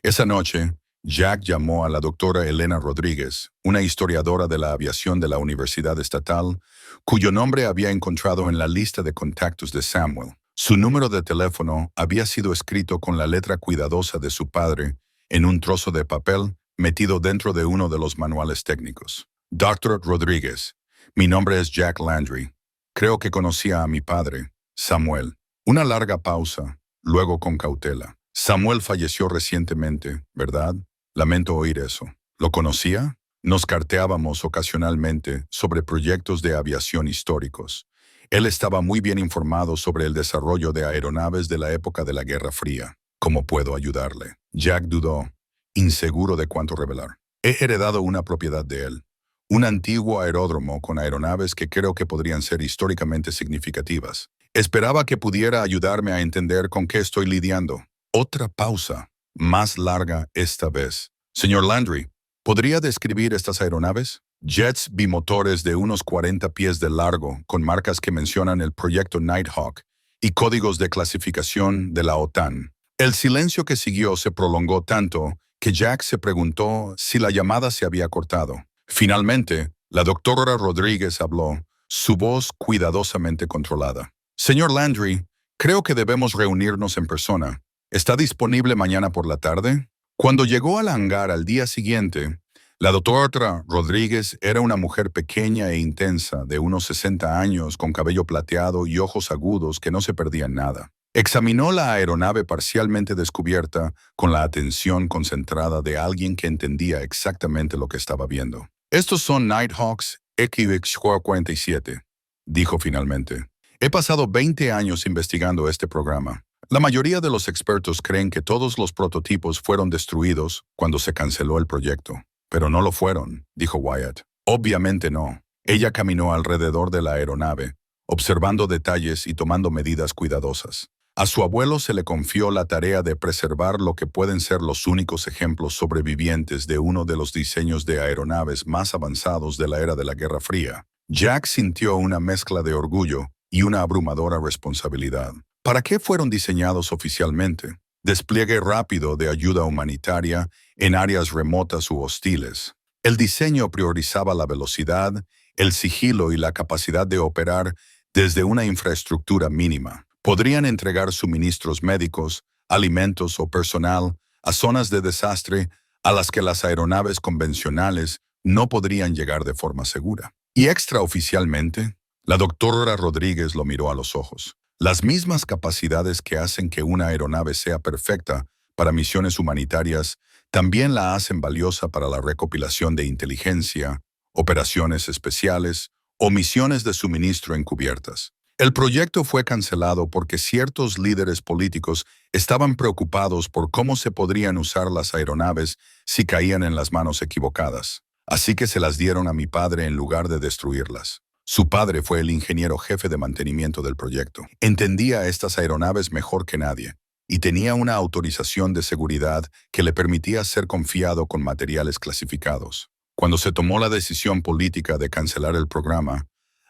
Esa noche, Jack llamó a la doctora Elena Rodríguez, una historiadora de la aviación de la Universidad Estatal, cuyo nombre había encontrado en la lista de contactos de Samuel. Su número de teléfono había sido escrito con la letra cuidadosa de su padre en un trozo de papel metido dentro de uno de los manuales técnicos. Dr. Rodríguez, mi nombre es Jack Landry. Creo que conocía a mi padre, Samuel. Una larga pausa, luego con cautela. Samuel falleció recientemente, ¿verdad? Lamento oír eso. ¿Lo conocía? Nos carteábamos ocasionalmente sobre proyectos de aviación históricos. Él estaba muy bien informado sobre el desarrollo de aeronaves de la época de la Guerra Fría. ¿Cómo puedo ayudarle? Jack dudó, inseguro de cuánto revelar. He heredado una propiedad de él. Un antiguo aeródromo con aeronaves que creo que podrían ser históricamente significativas. Esperaba que pudiera ayudarme a entender con qué estoy lidiando. Otra pausa, más larga esta vez. Señor Landry, ¿podría describir estas aeronaves? Jets bimotores de unos 40 pies de largo, con marcas que mencionan el proyecto Nighthawk y códigos de clasificación de la OTAN. El silencio que siguió se prolongó tanto que Jack se preguntó si la llamada se había cortado. Finalmente, la doctora Rodríguez habló, su voz cuidadosamente controlada. Señor Landry, creo que debemos reunirnos en persona. ¿Está disponible mañana por la tarde? Cuando llegó al hangar al día siguiente, la doctora Rodríguez era una mujer pequeña e intensa, de unos 60 años, con cabello plateado y ojos agudos que no se perdían nada. Examinó la aeronave parcialmente descubierta con la atención concentrada de alguien que entendía exactamente lo que estaba viendo. Estos son Nighthawks XJ-47, dijo finalmente. He pasado 20 años investigando este programa. La mayoría de los expertos creen que todos los prototipos fueron destruidos cuando se canceló el proyecto. Pero no lo fueron, dijo Wyatt. Obviamente no. Ella caminó alrededor de la aeronave, observando detalles y tomando medidas cuidadosas. A su abuelo se le confió la tarea de preservar lo que pueden ser los únicos ejemplos sobrevivientes de uno de los diseños de aeronaves más avanzados de la era de la Guerra Fría. Jack sintió una mezcla de orgullo y una abrumadora responsabilidad. ¿Para qué fueron diseñados oficialmente? Despliegue rápido de ayuda humanitaria en áreas remotas u hostiles. El diseño priorizaba la velocidad, el sigilo y la capacidad de operar desde una infraestructura mínima. Podrían entregar suministros médicos, alimentos o personal a zonas de desastre a las que las aeronaves convencionales no podrían llegar de forma segura. Y extraoficialmente, la doctora Rodríguez lo miró a los ojos. Las mismas capacidades que hacen que una aeronave sea perfecta para misiones humanitarias también la hacen valiosa para la recopilación de inteligencia, operaciones especiales o misiones de suministro encubiertas. El proyecto fue cancelado porque ciertos líderes políticos estaban preocupados por cómo se podrían usar las aeronaves si caían en las manos equivocadas. Así que se las dieron a mi padre en lugar de destruirlas. Su padre fue el ingeniero jefe de mantenimiento del proyecto. Entendía estas aeronaves mejor que nadie y tenía una autorización de seguridad que le permitía ser confiado con materiales clasificados. Cuando se tomó la decisión política de cancelar el programa,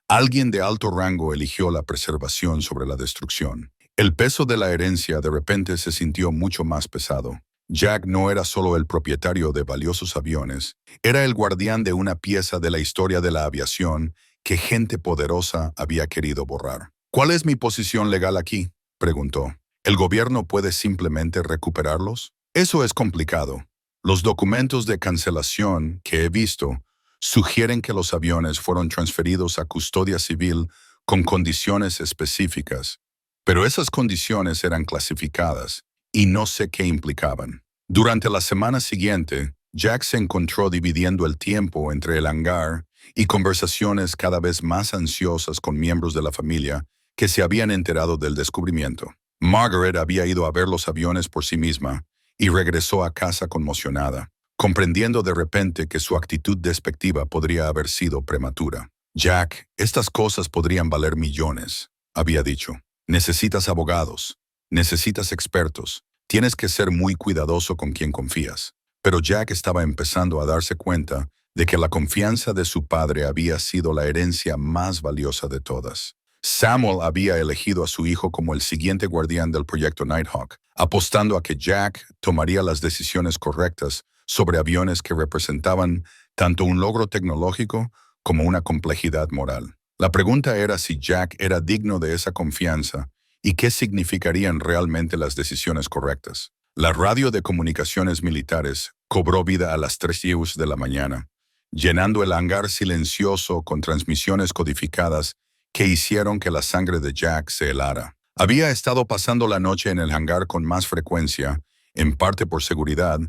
alguien de alto rango eligió la preservación sobre la destrucción. El peso de la herencia de repente se sintió mucho más pesado. Jack no era solo el propietario de valiosos aviones, era el guardián de una pieza de la historia de la aviación que gente poderosa había querido borrar. ¿Cuál es mi posición legal aquí?, preguntó. ¿El gobierno puede simplemente recuperarlos? Eso es complicado. Los documentos de cancelación que he visto sugieren que los aviones fueron transferidos a custodia civil con condiciones específicas, pero esas condiciones eran clasificadas y no sé qué implicaban. Durante la semana siguiente, Jack se encontró dividiendo el tiempo entre el hangar y conversaciones cada vez más ansiosas con miembros de la familia que se habían enterado del descubrimiento. Margaret había ido a ver los aviones por sí misma y regresó a casa conmocionada, comprendiendo de repente que su actitud despectiva podría haber sido prematura. Jack, estas cosas podrían valer millones, había dicho. Necesitas abogados, necesitas expertos, tienes que ser muy cuidadoso con quien confías. Pero Jack estaba empezando a darse cuenta de que la confianza de su padre había sido la herencia más valiosa de todas. Samuel había elegido a su hijo como el siguiente guardián del proyecto Nighthawk, apostando a que Jack tomaría las decisiones correctas sobre aviones que representaban tanto un logro tecnológico como una complejidad moral. La pregunta era si Jack era digno de esa confianza y qué significarían realmente las decisiones correctas. La radio de comunicaciones militares cobró vida a las 3:00 de la mañana, llenando el hangar silencioso con transmisiones codificadas que hicieron que la sangre de Jack se helara. Había estado pasando la noche en el hangar con más frecuencia, en parte por seguridad,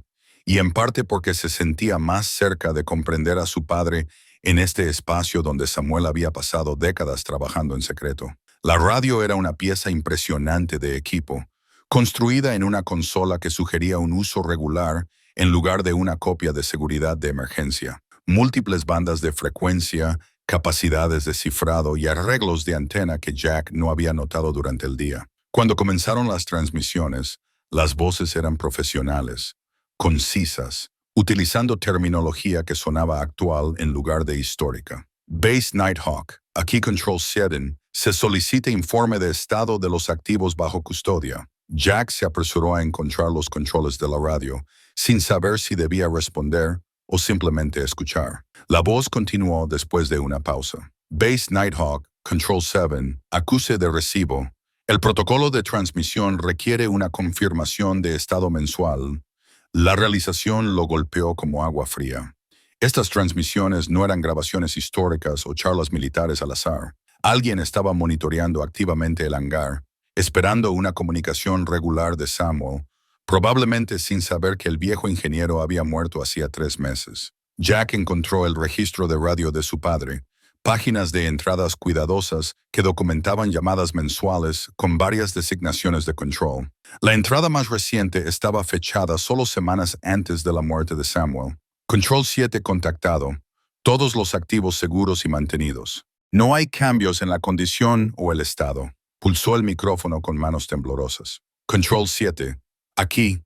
y en parte porque se sentía más cerca de comprender a su padre en este espacio donde Samuel había pasado décadas trabajando en secreto. La radio era una pieza impresionante de equipo, construida en una consola que sugería un uso regular en lugar de una copia de seguridad de emergencia. Múltiples bandas de frecuencia, capacidades de cifrado y arreglos de antena que Jack no había notado durante el día. Cuando comenzaron las transmisiones, las voces eran profesionales, concisas, utilizando terminología que sonaba actual en lugar de histórica. Base Nighthawk, aquí Control 7, se solicita informe de estado de los activos bajo custodia. Jack se apresuró a encontrar los controles de la radio, sin saber si debía responder o simplemente escuchar. La voz continuó después de una pausa. Base Nighthawk, Control 7, acuse de recibo. El protocolo de transmisión requiere una confirmación de estado mensual. La realización lo golpeó como agua fría. Estas transmisiones no eran grabaciones históricas o charlas militares al azar. Alguien estaba monitoreando activamente el hangar, esperando una comunicación regular de Samuel, probablemente sin saber que el viejo ingeniero había muerto hacía 3 meses. Jack encontró el registro de radio de su padre, páginas de entradas cuidadosas que documentaban llamadas mensuales con varias designaciones de control. La entrada más reciente estaba fechada solo semanas antes de la muerte de Samuel. Control 7 contactado. Todos los activos seguros y mantenidos. No hay cambios en la condición o el estado. Pulsó el micrófono con manos temblorosas. Control 7. Aquí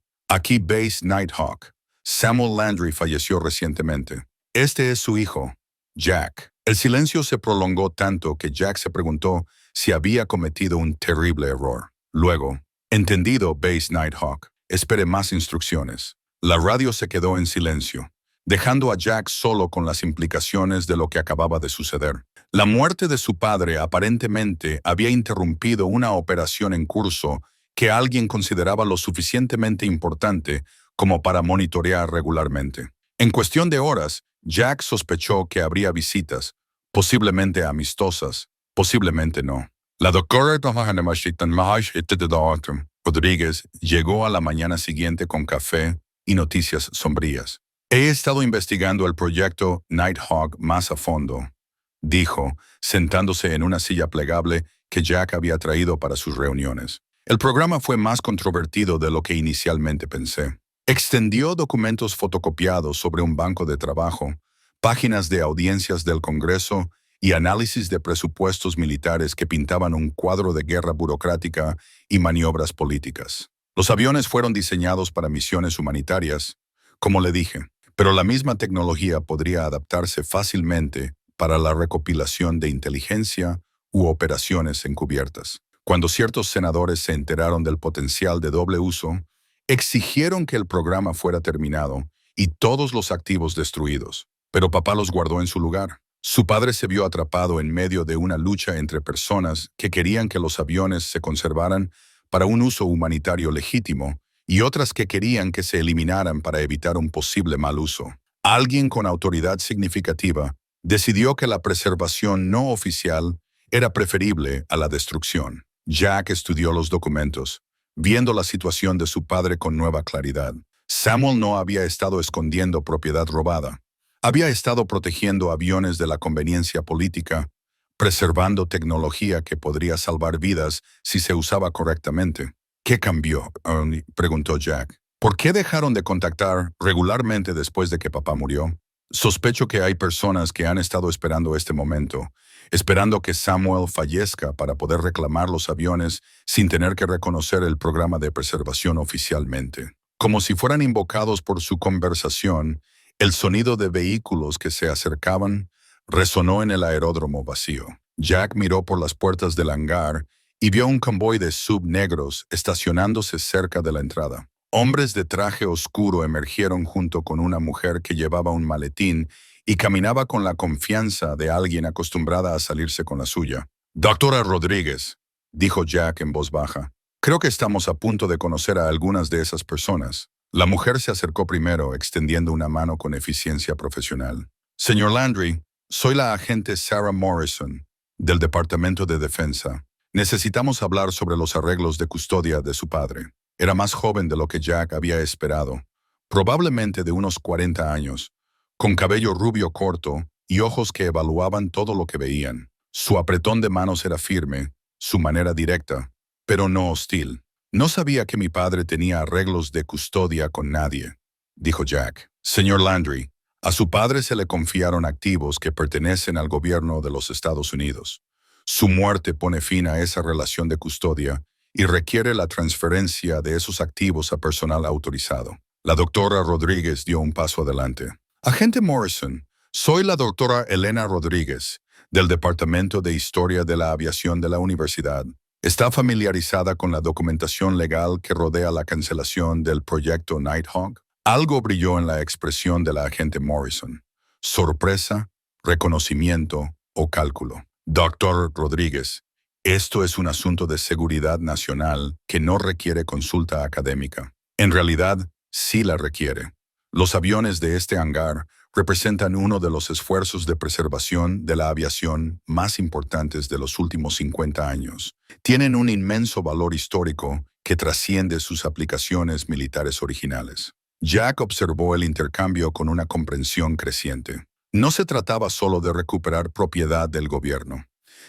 Base Nighthawk. Samuel Landry falleció recientemente. Este es su hijo, Jack. El silencio se prolongó tanto que Jack se preguntó si había cometido un terrible error. Luego, entendido, Base Nighthawk. Espere más instrucciones. La radio se quedó en silencio, dejando a Jack solo con las implicaciones de lo que acababa de suceder. La muerte de su padre aparentemente había interrumpido una operación en curso que alguien consideraba lo suficientemente importante como para monitorear regularmente. En cuestión de horas, Jack sospechó que habría visitas, posiblemente amistosas, posiblemente no. La doctora Rodríguez llegó a la mañana siguiente con café y noticias sombrías. He estado investigando el proyecto Nighthawk más a fondo, dijo, sentándose en una silla plegable que Jack había traído para sus reuniones. El programa fue más controvertido de lo que inicialmente pensé. Extendió documentos fotocopiados sobre un banco de trabajo, páginas de audiencias del Congreso y análisis de presupuestos militares que pintaban un cuadro de guerra burocrática y maniobras políticas. Los aviones fueron diseñados para misiones humanitarias, como le dije, pero la misma tecnología podría adaptarse fácilmente para la recopilación de inteligencia u operaciones encubiertas. Cuando ciertos senadores se enteraron del potencial de doble uso, exigieron que el programa fuera terminado y todos los activos destruidos, pero papá los guardó en su lugar. Su padre se vio atrapado en medio de una lucha entre personas que querían que los aviones se conservaran para un uso humanitario legítimo y otras que querían que se eliminaran para evitar un posible mal uso. Alguien con autoridad significativa decidió que la preservación no oficial era preferible a la destrucción. Jack estudió los documentos, viendo la situación de su padre con nueva claridad. Samuel no había estado escondiendo propiedad robada. Había estado protegiendo aviones de la conveniencia política, preservando tecnología que podría salvar vidas si se usaba correctamente. ¿Qué cambió?, preguntó Jack. ¿Por qué dejaron de contactar regularmente después de que papá murió? Sospecho que hay personas que han estado esperando este momento, esperando que Samuel fallezca para poder reclamar los aviones sin tener que reconocer el programa de preservación oficialmente. Como si fueran invocados por su conversación, el sonido de vehículos que se acercaban resonó en el aeródromo vacío. Jack miró por las puertas del hangar y vio un convoy de sub negros estacionándose cerca de la entrada. Hombres de traje oscuro emergieron junto con una mujer que llevaba un maletín y caminaba con la confianza de alguien acostumbrada a salirse con la suya. «Doctora Rodríguez», dijo Jack en voz baja, «creo que estamos a punto de conocer a algunas de esas personas». La mujer se acercó primero, extendiendo una mano con eficiencia profesional. «Señor Landry, soy la agente Sarah Morrison, del Departamento de Defensa. Necesitamos hablar sobre los arreglos de custodia de su padre». Era más joven de lo que Jack había esperado, probablemente de unos 40 años, con cabello rubio corto y ojos que evaluaban todo lo que veían. Su apretón de manos era firme, su manera directa, pero no hostil. «No sabía que mi padre tenía arreglos de custodia con nadie», dijo Jack. «Señor Landry, a su padre se le confiaron activos que pertenecen al gobierno de los Estados Unidos. Su muerte pone fin a esa relación de custodia y requiere la transferencia de esos activos a personal autorizado». La doctora Rodríguez dio un paso adelante. «Agente Morrison, soy la doctora Elena Rodríguez, del Departamento de Historia de la Aviación de la Universidad. ¿Está familiarizada con la documentación legal que rodea la cancelación del proyecto Nighthawk?» Algo brilló en la expresión de la agente Morrison. Sorpresa, reconocimiento o cálculo. «Doctor Rodríguez, esto es un asunto de seguridad nacional que no requiere consulta académica. En realidad, sí la requiere. Los aviones de este hangar representan uno de los esfuerzos de preservación de la aviación más importantes de los últimos 50 años. Tienen un inmenso valor histórico que trasciende sus aplicaciones militares originales». Jack observó el intercambio con una comprensión creciente. No se trataba solo de recuperar propiedad del gobierno.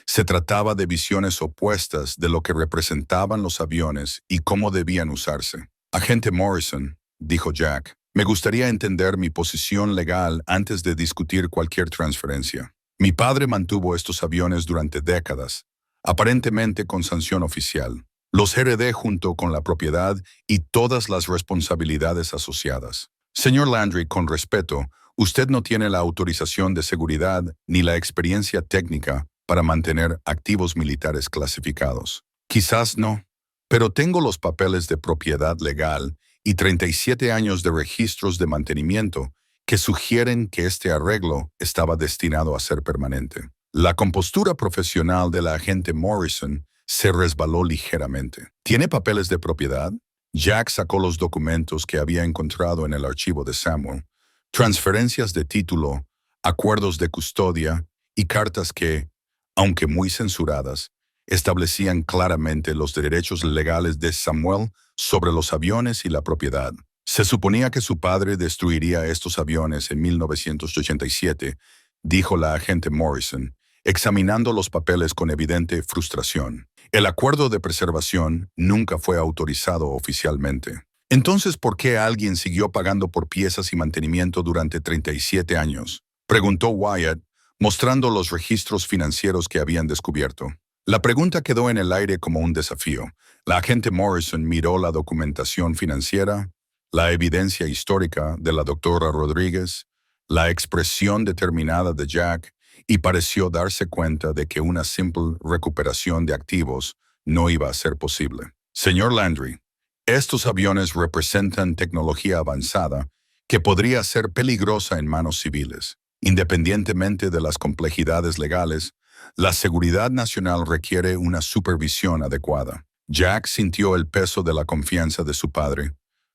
Se trataba de visiones opuestas de lo que representaban los aviones y cómo debían usarse. «Agente Morrison», dijo Jack, «me gustaría entender mi posición legal antes de discutir cualquier transferencia. Mi padre mantuvo estos aviones durante décadas, aparentemente con sanción oficial. Los heredé junto con la propiedad y todas las responsabilidades asociadas. Señor Landry, con respeto, usted no tiene la autorización de seguridad ni la experiencia técnica para mantener activos militares clasificados. Quizás no, pero tengo los papeles de propiedad legal y 37 años de registros de mantenimiento que sugieren que este arreglo estaba destinado a ser permanente. La compostura profesional de la agente Morrison se resbaló ligeramente. ¿Tiene papeles de propiedad? Jack sacó los documentos que había encontrado en el archivo de Samuel, transferencias de título, acuerdos de custodia y cartas que, aunque muy censuradas, establecían claramente los derechos legales de Samuel sobre los aviones y la propiedad. Se suponía que su padre destruiría estos aviones en 1987, dijo la agente Morrison, examinando los papeles con evidente frustración. El acuerdo de preservación nunca fue autorizado oficialmente. Entonces, ¿por qué alguien siguió pagando por piezas y mantenimiento durante 37 años? Preguntó Wyatt, mostrando los registros financieros que habían descubierto. La pregunta quedó en el aire como un desafío. La agente Morrison miró la documentación financiera, la evidencia histórica de la doctora Rodríguez, la expresión determinada de Jack, y pareció darse cuenta de que una simple recuperación de activos no iba a ser posible. Señor Landry, estos aviones representan tecnología avanzada que podría ser peligrosa en manos civiles. Independientemente de las complejidades legales, la seguridad nacional requiere una supervisión adecuada. Jack sintió el peso de la confianza de su padre,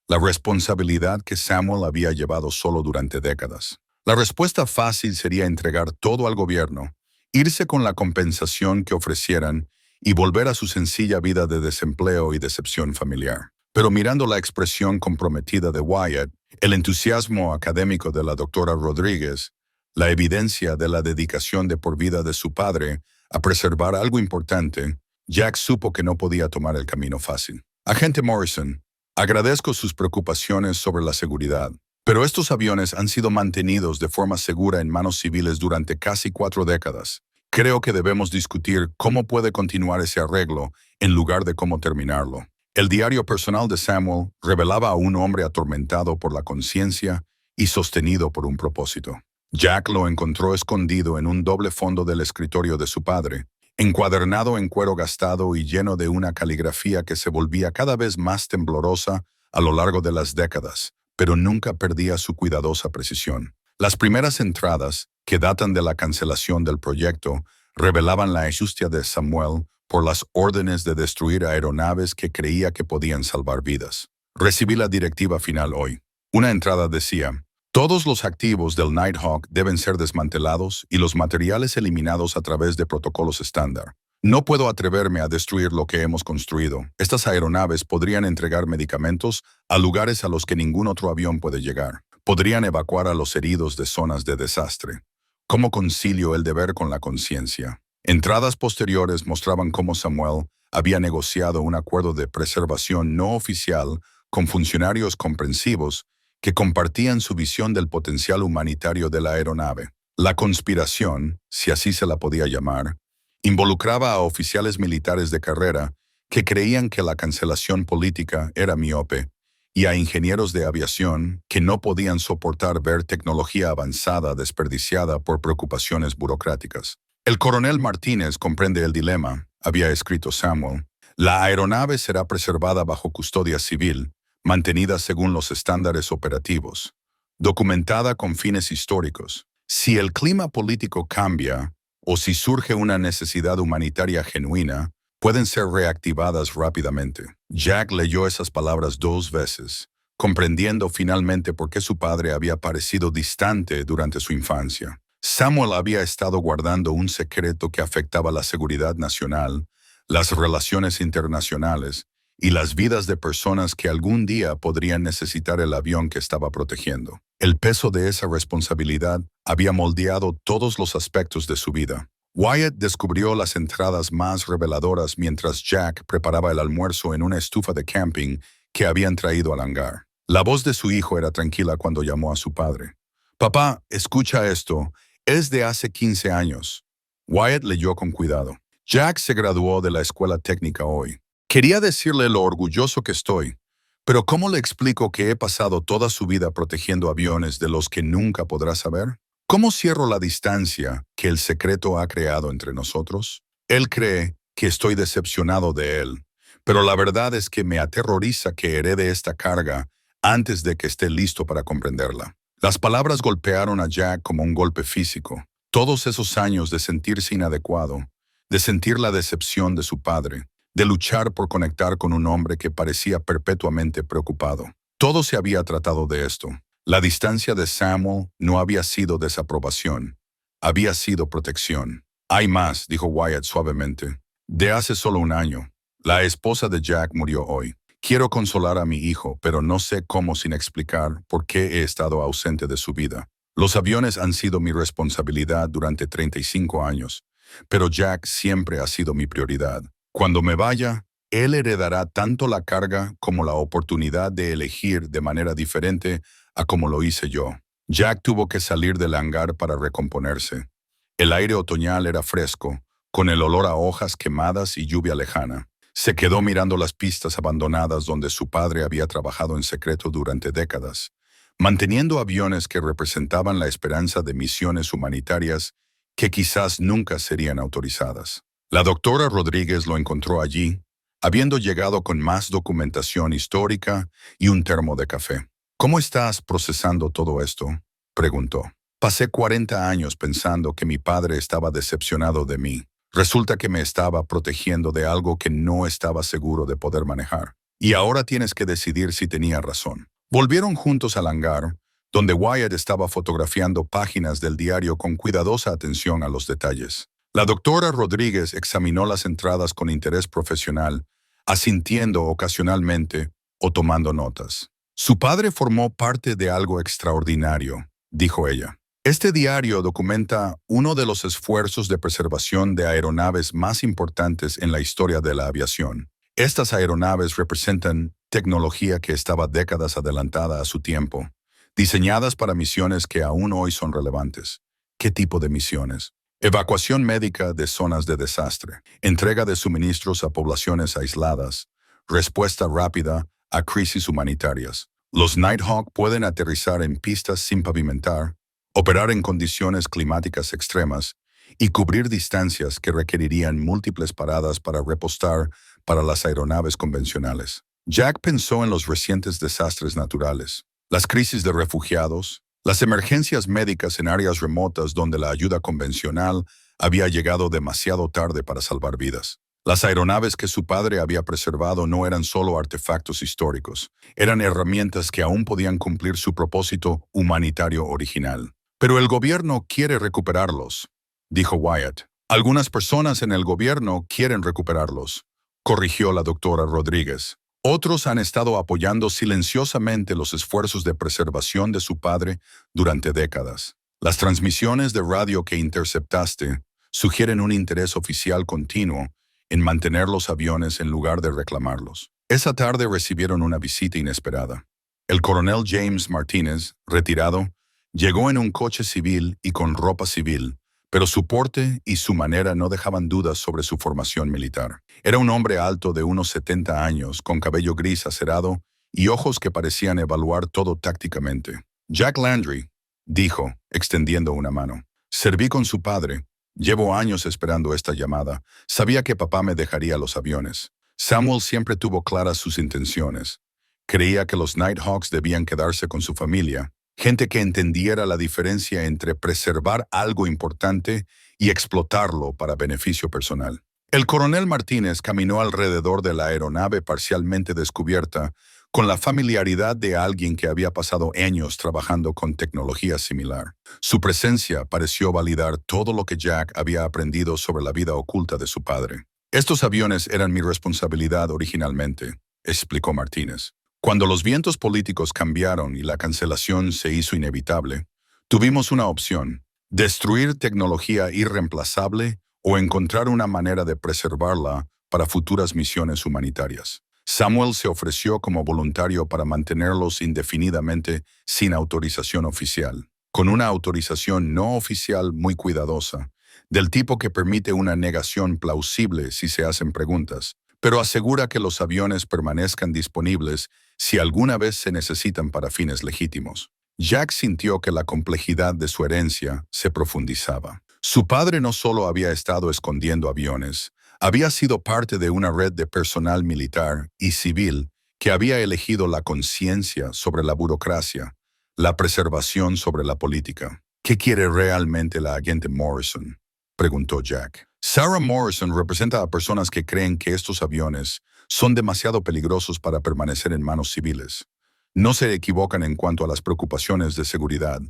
la responsabilidad que Samuel había llevado solo durante décadas. La respuesta fácil sería entregar todo al gobierno, irse con la compensación que ofrecieran y volver a su sencilla vida de desempleo y decepción familiar. Pero mirando la expresión comprometida de Wyatt, el entusiasmo académico de la doctora Rodríguez, la evidencia de la dedicación de por vida de su padre a preservar algo importante, Jack supo que no podía tomar el camino fácil. Agente Morrison, agradezco sus preocupaciones sobre la seguridad, pero estos aviones han sido mantenidos de forma segura en manos civiles durante casi 4 décadas. Creo que debemos discutir cómo puede continuar ese arreglo en lugar de cómo terminarlo. El diario personal de Samuel revelaba a un hombre atormentado por la conciencia y sostenido por un propósito. Jack lo encontró escondido en un doble fondo del escritorio de su padre, encuadernado en cuero gastado y lleno de una caligrafía que se volvía cada vez más temblorosa a lo largo de las décadas, pero nunca perdía su cuidadosa precisión. Las primeras entradas, que datan de la cancelación del proyecto, revelaban la angustia de Samuel por las órdenes de destruir aeronaves que creía que podían salvar vidas. Recibí la directiva final hoy. Una entrada decía: todos los activos del Nighthawk deben ser desmantelados y los materiales eliminados a través de protocolos estándar. No puedo atreverme a destruir lo que hemos construido. Estas aeronaves podrían entregar medicamentos a lugares a los que ningún otro avión puede llegar. Podrían evacuar a los heridos de zonas de desastre. ¿Cómo concilio el deber con la conciencia? Entradas posteriores mostraban cómo Samuel había negociado un acuerdo de preservación no oficial con funcionarios comprensivos que compartían su visión del potencial humanitario de la aeronave. La conspiración, si así se la podía llamar, involucraba a oficiales militares de carrera que creían que la cancelación política era miope y a ingenieros de aviación que no podían soportar ver tecnología avanzada desperdiciada por preocupaciones burocráticas. El coronel Martínez comprende el dilema, había escrito Samuel. La aeronave será preservada bajo custodia civil, mantenida según los estándares operativos, documentada con fines históricos. Si el clima político cambia, o si surge una necesidad humanitaria genuina, pueden ser reactivadas rápidamente. Jack leyó esas palabras 2 veces, comprendiendo finalmente por qué su padre había parecido distante durante su infancia. Samuel había estado guardando un secreto que afectaba la seguridad nacional, las relaciones internacionales y las vidas de personas que algún día podrían necesitar el avión que estaba protegiendo. El peso de esa responsabilidad había moldeado todos los aspectos de su vida. Wyatt descubrió las entradas más reveladoras mientras Jack preparaba el almuerzo en una estufa de camping que habían traído al hangar. La voz de su hijo era tranquila cuando llamó a su padre. «Papá, escucha esto. Es de hace 15 años». Wyatt leyó con cuidado. Jack se graduó de la escuela técnica hoy. Quería decirle lo orgulloso que estoy, pero ¿cómo le explico que he pasado toda su vida protegiendo aviones de los que nunca podrá saber? ¿Cómo cierro la distancia que el secreto ha creado entre nosotros? Él cree que estoy decepcionado de él, pero la verdad es que me aterroriza que herede esta carga antes de que esté listo para comprenderla. Las palabras golpearon a Jack como un golpe físico. Todos esos años de sentirse inadecuado, de sentir la decepción de su padre, de luchar por conectar con un hombre que parecía perpetuamente preocupado. Todo se había tratado de esto. La distancia de Samuel no había sido desaprobación, había sido protección. Hay más, dijo Wyatt suavemente. De hace solo un año. La esposa de Jack murió hoy. Quiero consolar a mi hijo, pero no sé cómo sin explicar por qué he estado ausente de su vida. Los aviones han sido mi responsabilidad durante 35 años, pero Jack siempre ha sido mi prioridad. Cuando me vaya, él heredará tanto la carga como la oportunidad de elegir de manera diferente a como lo hice yo. Jack tuvo que salir del hangar para recomponerse. El aire otoñal era fresco, con el olor a hojas quemadas y lluvia lejana. Se quedó mirando las pistas abandonadas donde su padre había trabajado en secreto durante décadas, manteniendo aviones que representaban la esperanza de misiones humanitarias que quizás nunca serían autorizadas. La doctora Rodríguez lo encontró allí, habiendo llegado con más documentación histórica y un termo de café. ¿Cómo estás procesando todo esto?, preguntó. Pasé 40 años pensando que mi padre estaba decepcionado de mí. Resulta que me estaba protegiendo de algo que no estaba seguro de poder manejar. Y ahora tienes que decidir si tenía razón. Volvieron juntos al hangar, donde Wyatt estaba fotografiando páginas del diario con cuidadosa atención a los detalles. La doctora Rodríguez examinó las entradas con interés profesional, asintiendo ocasionalmente o tomando notas. Su padre formó parte de algo extraordinario, dijo ella. Este diario documenta uno de los esfuerzos de preservación de aeronaves más importantes en la historia de la aviación. Estas aeronaves representan tecnología que estaba décadas adelantada a su tiempo, diseñadas para misiones que aún hoy son relevantes. ¿Qué tipo de misiones? Evacuación médica de zonas de desastre, entrega de suministros a poblaciones aisladas, respuesta rápida a crisis humanitarias. Los Nighthawk pueden aterrizar en pistas sin pavimentar, operar en condiciones climáticas extremas y cubrir distancias que requerirían múltiples paradas para repostar para las aeronaves convencionales. Jack pensó en los recientes desastres naturales, las crisis de refugiados, las emergencias médicas en áreas remotas donde la ayuda convencional había llegado demasiado tarde para salvar vidas. Las aeronaves que su padre había preservado no eran solo artefactos históricos, eran herramientas que aún podían cumplir su propósito humanitario original. Pero el gobierno quiere recuperarlos, dijo Wyatt. Algunas personas en el gobierno quieren recuperarlos, corrigió la doctora Rodríguez. Otros han estado apoyando silenciosamente los esfuerzos de preservación de su padre durante décadas. Las transmisiones de radio que interceptaste sugieren un interés oficial continuo en mantener los aviones en lugar de reclamarlos. Esa tarde recibieron una visita inesperada. El coronel James Martínez, retirado, llegó en un coche civil y con ropa civil, pero su porte y su manera no dejaban dudas sobre su formación militar. Era un hombre alto de unos 70 años, con cabello gris acerado y ojos que parecían evaluar todo tácticamente. Jack Landry, dijo, extendiendo una mano. Serví con su padre. Llevo años esperando esta llamada. Sabía que papá me dejaría los aviones. Samuel siempre tuvo claras sus intenciones. Creía que los Nighthawks debían quedarse con su familia. Gente que entendiera la diferencia entre preservar algo importante y explotarlo para beneficio personal. El coronel Martínez caminó alrededor de la aeronave parcialmente descubierta con la familiaridad de alguien que había pasado años trabajando con tecnología similar. Su presencia pareció validar todo lo que Jack había aprendido sobre la vida oculta de su padre. Estos aviones eran mi responsabilidad originalmente, explicó Martínez. Cuando los vientos políticos cambiaron y la cancelación se hizo inevitable, tuvimos una opción: destruir tecnología irreemplazable o encontrar una manera de preservarla para futuras misiones humanitarias. Samuel se ofreció como voluntario para mantenerlos indefinidamente sin autorización oficial. Con una autorización no oficial muy cuidadosa, del tipo que permite una negación plausible si se hacen preguntas, pero asegura que los aviones permanezcan disponibles si alguna vez se necesitan para fines legítimos. Jack sintió que la complejidad de su herencia se profundizaba. Su padre no solo había estado escondiendo aviones, había sido parte de una red de personal militar y civil que había elegido la conciencia sobre la burocracia, la preservación sobre la política. ¿Qué quiere realmente la agente Morrison?, preguntó Jack. Sarah Morrison representa a personas que creen que estos aviones son demasiado peligrosos para permanecer en manos civiles. No se equivocan en cuanto a las preocupaciones de seguridad,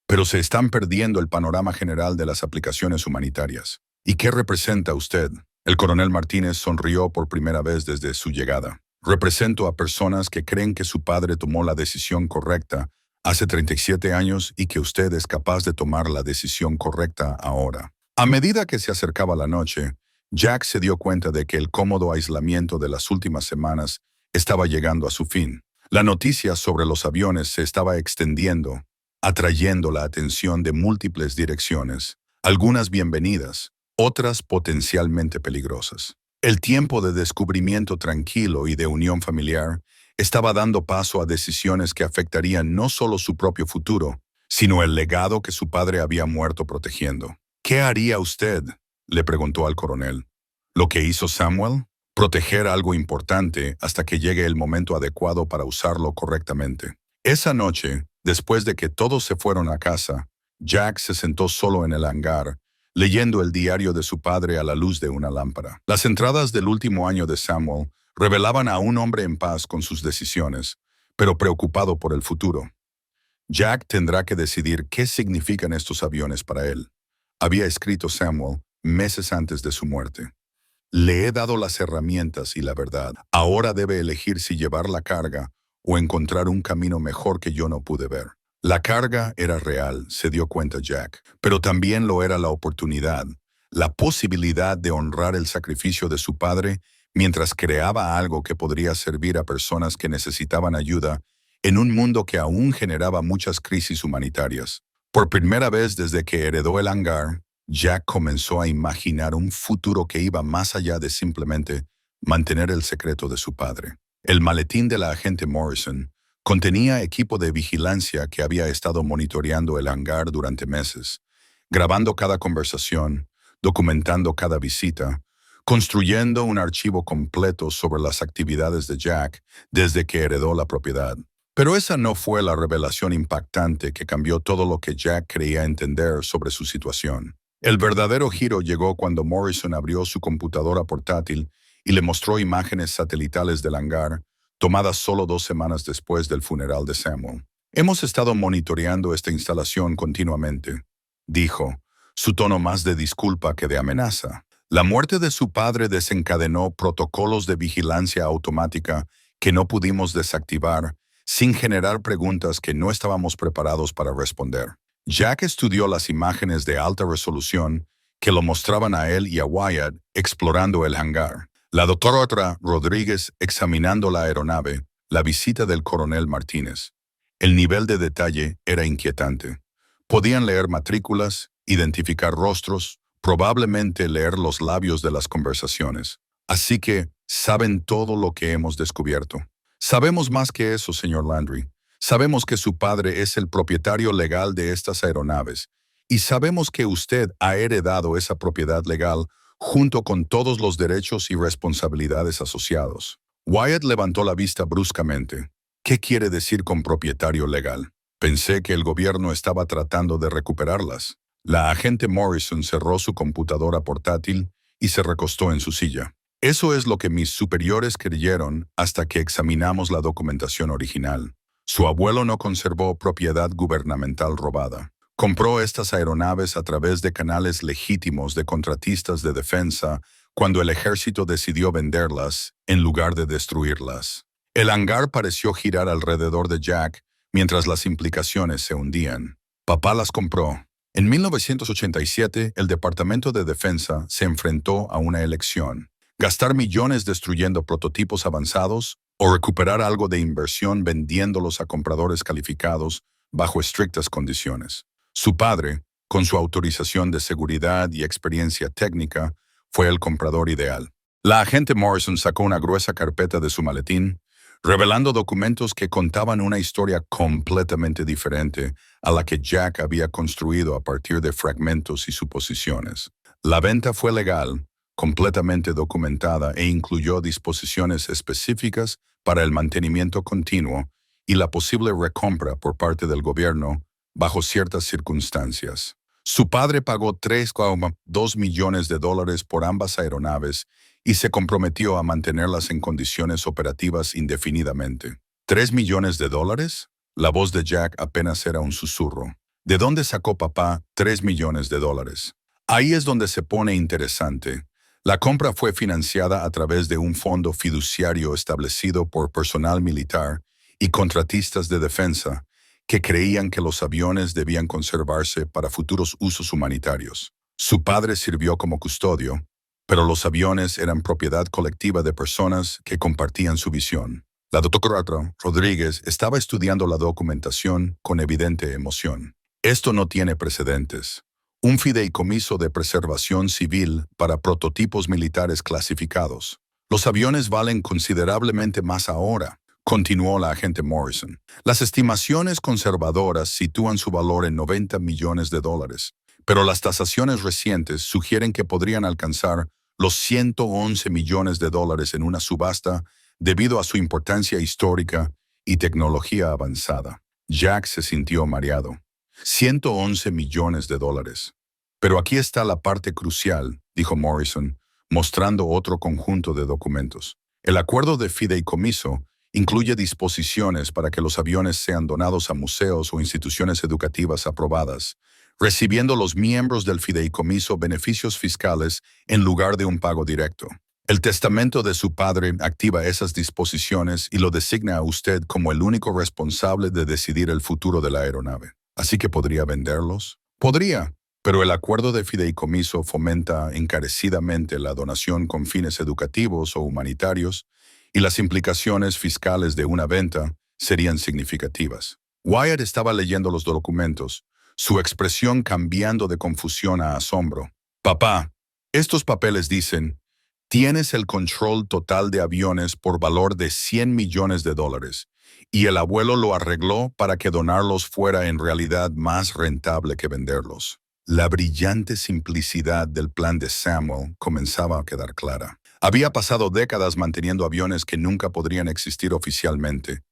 pero se están perdiendo el panorama general de las aplicaciones humanitarias. ¿Y qué representa usted? El coronel Martínez sonrió por primera vez desde su llegada. Represento a personas que creen que su padre tomó la decisión correcta hace 37 años y que usted es capaz de tomar la decisión correcta ahora. A medida que se acercaba la noche, Jack se dio cuenta de que el cómodo aislamiento de las últimas semanas estaba llegando a su fin. La noticia sobre los aviones se estaba extendiendo, atrayendo la atención de múltiples direcciones, algunas bienvenidas, otras potencialmente peligrosas. El tiempo de descubrimiento tranquilo y de unión familiar estaba dando paso a decisiones que afectarían no solo su propio futuro, sino el legado que su padre había muerto protegiendo. ¿Qué haría usted?, le preguntó al coronel. ¿Lo que hizo Samuel? Proteger algo importante hasta que llegue el momento adecuado para usarlo correctamente. Esa noche, después de que todos se fueron a casa, Jack se sentó solo en el hangar, leyendo el diario de su padre a la luz de una lámpara. Las entradas del último año de Samuel revelaban a un hombre en paz con sus decisiones, pero preocupado por el futuro. Jack tendrá que decidir qué significan estos aviones para él, había escrito Samuel meses antes de su muerte. Le he dado las herramientas y la verdad. Ahora debe elegir si llevar la carga o encontrar un camino mejor que yo no pude ver. La carga era real, se dio cuenta Jack, pero también lo era la oportunidad, la posibilidad de honrar el sacrificio de su padre mientras creaba algo que podría servir a personas que necesitaban ayuda en un mundo que aún generaba muchas crisis humanitarias. Por primera vez desde que heredó el hangar, Jack comenzó a imaginar un futuro que iba más allá de simplemente mantener el secreto de su padre. El maletín de la agente Morrison contenía equipo de vigilancia que había estado monitoreando el hangar durante meses, grabando cada conversación, documentando cada visita, construyendo un archivo completo sobre las actividades de Jack desde que heredó la propiedad. Pero esa no fue la revelación impactante que cambió todo lo que Jack creía entender sobre su situación. El verdadero giro llegó cuando Morrison abrió su computadora portátil y le mostró imágenes satelitales del hangar, tomadas solo 2 semanas después del funeral de Samuel. Hemos estado monitoreando esta instalación continuamente, dijo, su tono más de disculpa que de amenaza. La muerte de su padre desencadenó protocolos de vigilancia automática que no pudimos desactivar sin generar preguntas que no estábamos preparados para responder. Jack estudió las imágenes de alta resolución que lo mostraban a él y a Wyatt explorando el hangar. La doctora Rodríguez examinando la aeronave, la visita del coronel Martínez. El nivel de detalle era inquietante. Podían leer matrículas, identificar rostros, probablemente leer los labios de las conversaciones. Así que saben todo lo que hemos descubierto. Sabemos más que eso, señor Landry. Sabemos que su padre es el propietario legal de estas aeronaves y sabemos que usted ha heredado esa propiedad legal junto con todos los derechos y responsabilidades asociados. Wyatt levantó la vista bruscamente. ¿Qué quiere decir con propietario legal? Pensé que el gobierno estaba tratando de recuperarlas. La agente Morrison cerró su computadora portátil y se recostó en su silla. Eso es lo que mis superiores creyeron hasta que examinamos la documentación original. Su abuelo no conservó propiedad gubernamental robada. Compró estas aeronaves a través de canales legítimos de contratistas de defensa cuando el ejército decidió venderlas en lugar de destruirlas. El hangar pareció girar alrededor de Jack mientras las implicaciones se hundían. Papá las compró. En 1987, el Departamento de Defensa se enfrentó a una elección. Gastar millones destruyendo prototipos avanzados o recuperar algo de inversión vendiéndolos a compradores calificados bajo estrictas condiciones. Su padre, con su autorización de seguridad y experiencia técnica, fue el comprador ideal. La agente Morrison sacó una gruesa carpeta de su maletín, revelando documentos que contaban una historia completamente diferente a la que Jack había construido a partir de fragmentos y suposiciones. La venta fue legal, completamente documentada e incluyó disposiciones específicas para el mantenimiento continuo y la posible recompra por parte del gobierno bajo ciertas circunstancias. Su padre pagó $3,2 millones por ambas aeronaves y se comprometió a mantenerlas en condiciones operativas indefinidamente. ¿$3 millones? La voz de Jack apenas era un susurro. ¿De dónde sacó papá $3 millones? Ahí es donde se pone interesante. La compra fue financiada a través de un fondo fiduciario establecido por personal militar y contratistas de defensa que creían que los aviones debían conservarse para futuros usos humanitarios. Su padre sirvió como custodio, pero los aviones eran propiedad colectiva de personas que compartían su visión. La doctora Rodríguez estaba estudiando la documentación con evidente emoción. Esto no tiene precedentes. Un fideicomiso de preservación civil para prototipos militares clasificados. Los aviones valen considerablemente más ahora, continuó la agente Morrison. Las estimaciones conservadoras sitúan su valor en $90 millones, pero las tasaciones recientes sugieren que podrían alcanzar los $111 millones en una subasta debido a su importancia histórica y tecnología avanzada. Jack se sintió mareado. $111 millones. Pero aquí está la parte crucial, dijo Morrison, mostrando otro conjunto de documentos. El acuerdo de fideicomiso incluye disposiciones para que los aviones sean donados a museos o instituciones educativas aprobadas, recibiendo los miembros del fideicomiso beneficios fiscales en lugar de un pago directo. El testamento de su padre activa esas disposiciones y lo designa a usted como el único responsable de decidir el futuro de la aeronave. ¿Así que podría venderlos? Podría, pero el acuerdo de fideicomiso fomenta encarecidamente la donación con fines educativos o humanitarios y las implicaciones fiscales de una venta serían significativas. Wyatt estaba leyendo los documentos, su expresión cambiando de confusión a asombro. Papá, estos papeles dicen, tienes el control total de aviones por valor de $100 millones y el abuelo lo arregló para que donarlos fuera en realidad más rentable que venderlos. La brillante simplicidad del plan de Samuel comenzaba a quedar clara. Había pasado décadas manteniendo aviones que nunca podrían existir oficialmente,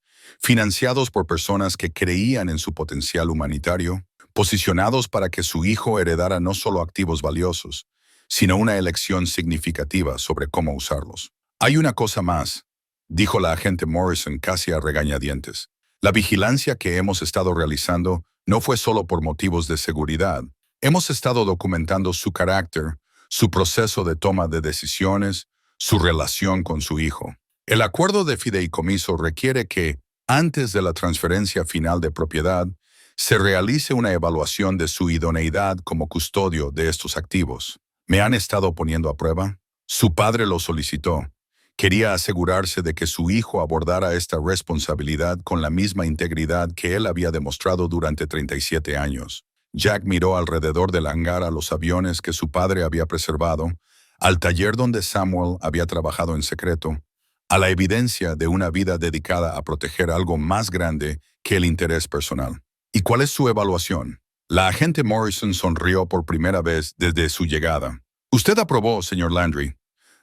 financiados por personas que creían en su potencial humanitario, posicionados para que su hijo heredara no solo activos valiosos, sino una elección significativa sobre cómo usarlos. Hay una cosa más, dijo la agente Morrison casi a regañadientes. La vigilancia que hemos estado realizando no fue solo por motivos de seguridad. Hemos estado documentando su carácter, su proceso de toma de decisiones, su relación con su hijo. El acuerdo de fideicomiso requiere que, antes de la transferencia final de propiedad, se realice una evaluación de su idoneidad como custodio de estos activos. ¿Me han estado poniendo a prueba? Su padre lo solicitó. Quería asegurarse de que su hijo abordara esta responsabilidad con la misma integridad que él había demostrado durante 37 años. Jack miró alrededor del hangar a los aviones que su padre había preservado, al taller donde Samuel había trabajado en secreto, a la evidencia de una vida dedicada a proteger algo más grande que el interés personal. ¿Y cuál es su evaluación? La agente Morrison sonrió por primera vez desde su llegada. Usted aprobó, señor Landry.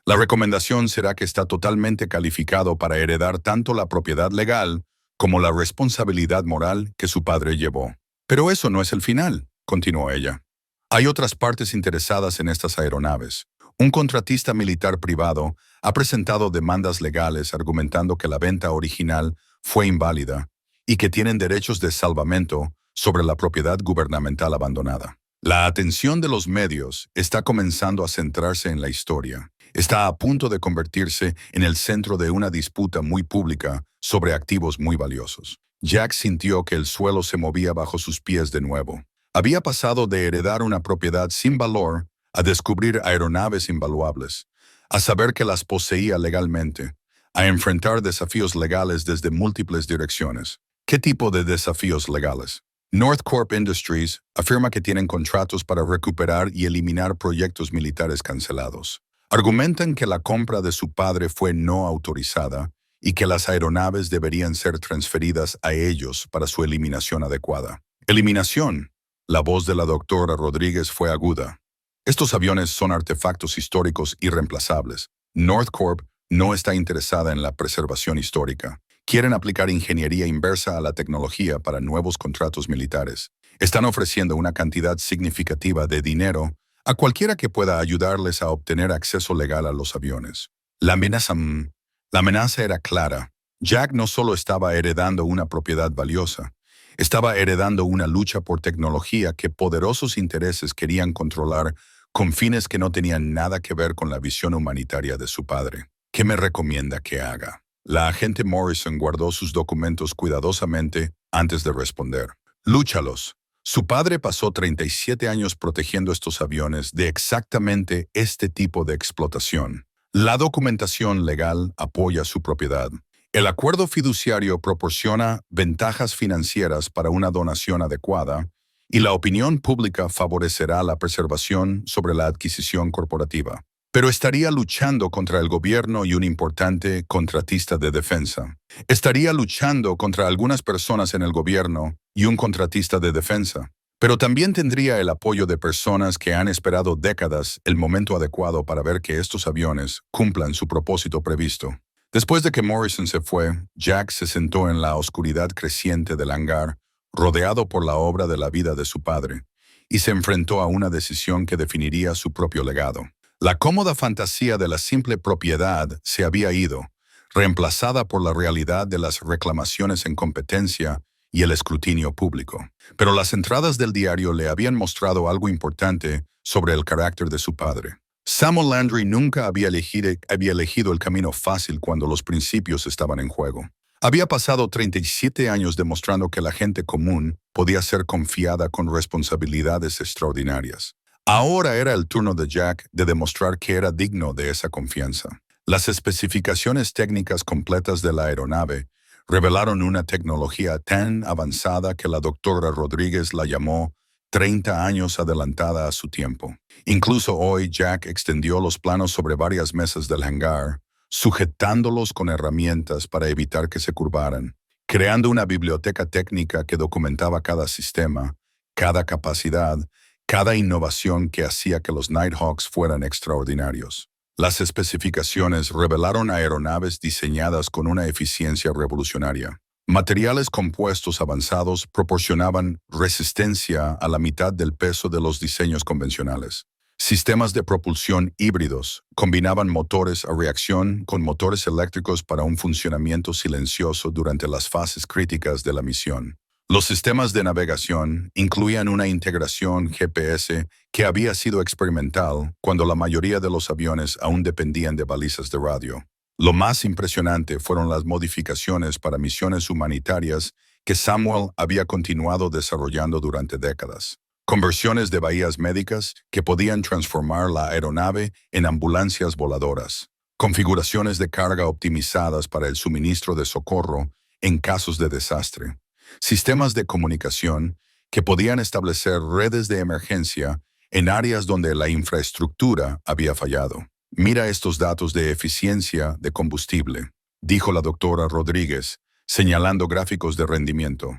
La recomendación será que está totalmente calificado para heredar tanto la propiedad legal como la responsabilidad moral que su padre llevó. Pero eso no es el final, continuó ella. Hay otras partes interesadas en estas aeronaves. Un contratista militar privado ha presentado demandas legales argumentando que la venta original fue inválida y que tienen derechos de salvamento sobre la propiedad gubernamental abandonada. La atención de los medios está comenzando a centrarse en la historia. Está a punto de convertirse en el centro de una disputa muy pública sobre activos muy valiosos. Jack sintió que el suelo se movía bajo sus pies de nuevo. Había pasado de heredar una propiedad sin valor a descubrir aeronaves invaluables, a saber que las poseía legalmente, a enfrentar desafíos legales desde múltiples direcciones. ¿Qué tipo de desafíos legales? North Corp Industries afirma que tienen contratos para recuperar y eliminar proyectos militares cancelados. Argumentan que la compra de su padre fue no autorizada y que las aeronaves deberían ser transferidas a ellos para su eliminación adecuada. Eliminación. La voz de la doctora Rodríguez fue aguda. Estos aviones son artefactos históricos irreemplazables. North Corp no está interesada en la preservación histórica. Quieren aplicar ingeniería inversa a la tecnología para nuevos contratos militares. Están ofreciendo una cantidad significativa de dinero a cualquiera que pueda ayudarles a obtener acceso legal a los aviones. La amenaza era clara. Jack no solo estaba heredando una propiedad valiosa, estaba heredando una lucha por tecnología que poderosos intereses querían controlar con fines que no tenían nada que ver con la visión humanitaria de su padre. ¿Qué me recomienda que haga? La agente Morrison guardó sus documentos cuidadosamente antes de responder. Lúchalos. Su padre pasó 37 años protegiendo estos aviones de exactamente este tipo de explotación. La documentación legal apoya su propiedad. El acuerdo fiduciario proporciona ventajas financieras para una donación adecuada y la opinión pública favorecerá la preservación sobre la adquisición corporativa. Pero estaría luchando contra el gobierno y un importante contratista de defensa. Estaría luchando contra algunas personas en el gobierno y un contratista de defensa. Pero también tendría el apoyo de personas que han esperado décadas el momento adecuado para ver que estos aviones cumplan su propósito previsto. Después de que Morrison se fue, Jack se sentó en la oscuridad creciente del hangar, rodeado por la obra de la vida de su padre, y se enfrentó a una decisión que definiría su propio legado. La cómoda fantasía de la simple propiedad se había ido, reemplazada por la realidad de las reclamaciones en competencia y el escrutinio público. Pero las entradas del diario le habían mostrado algo importante sobre el carácter de su padre. Samuel Landry nunca había elegido el camino fácil cuando los principios estaban en juego. Había pasado 37 años demostrando que la gente común podía ser confiada con responsabilidades extraordinarias. Ahora era el turno de Jack de demostrar que era digno de esa confianza. Las especificaciones técnicas completas de la aeronave revelaron una tecnología tan avanzada que la doctora Rodríguez la llamó 30 años adelantada a su tiempo. Incluso hoy Jack extendió los planos sobre varias mesas del hangar, sujetándolos con herramientas para evitar que se curvaran, creando una biblioteca técnica que documentaba cada sistema, cada capacidad, cada innovación que hacía que los Nighthawks fueran extraordinarios. Las especificaciones revelaron aeronaves diseñadas con una eficiencia revolucionaria. Materiales compuestos avanzados proporcionaban resistencia a la mitad del peso de los diseños convencionales. Sistemas de propulsión híbridos combinaban motores a reacción con motores eléctricos para un funcionamiento silencioso durante las fases críticas de la misión. Los sistemas de navegación incluían una integración GPS que había sido experimental cuando la mayoría de los aviones aún dependían de balizas de radio. Lo más impresionante fueron las modificaciones para misiones humanitarias que Samuel había continuado desarrollando durante décadas. Conversiones de bahías médicas que podían transformar la aeronave en ambulancias voladoras. Configuraciones de carga optimizadas para el suministro de socorro en casos de desastre. Sistemas de comunicación que podían establecer redes de emergencia en áreas donde la infraestructura había fallado. Mira estos datos de eficiencia de combustible, dijo la doctora Rodríguez, señalando gráficos de rendimiento.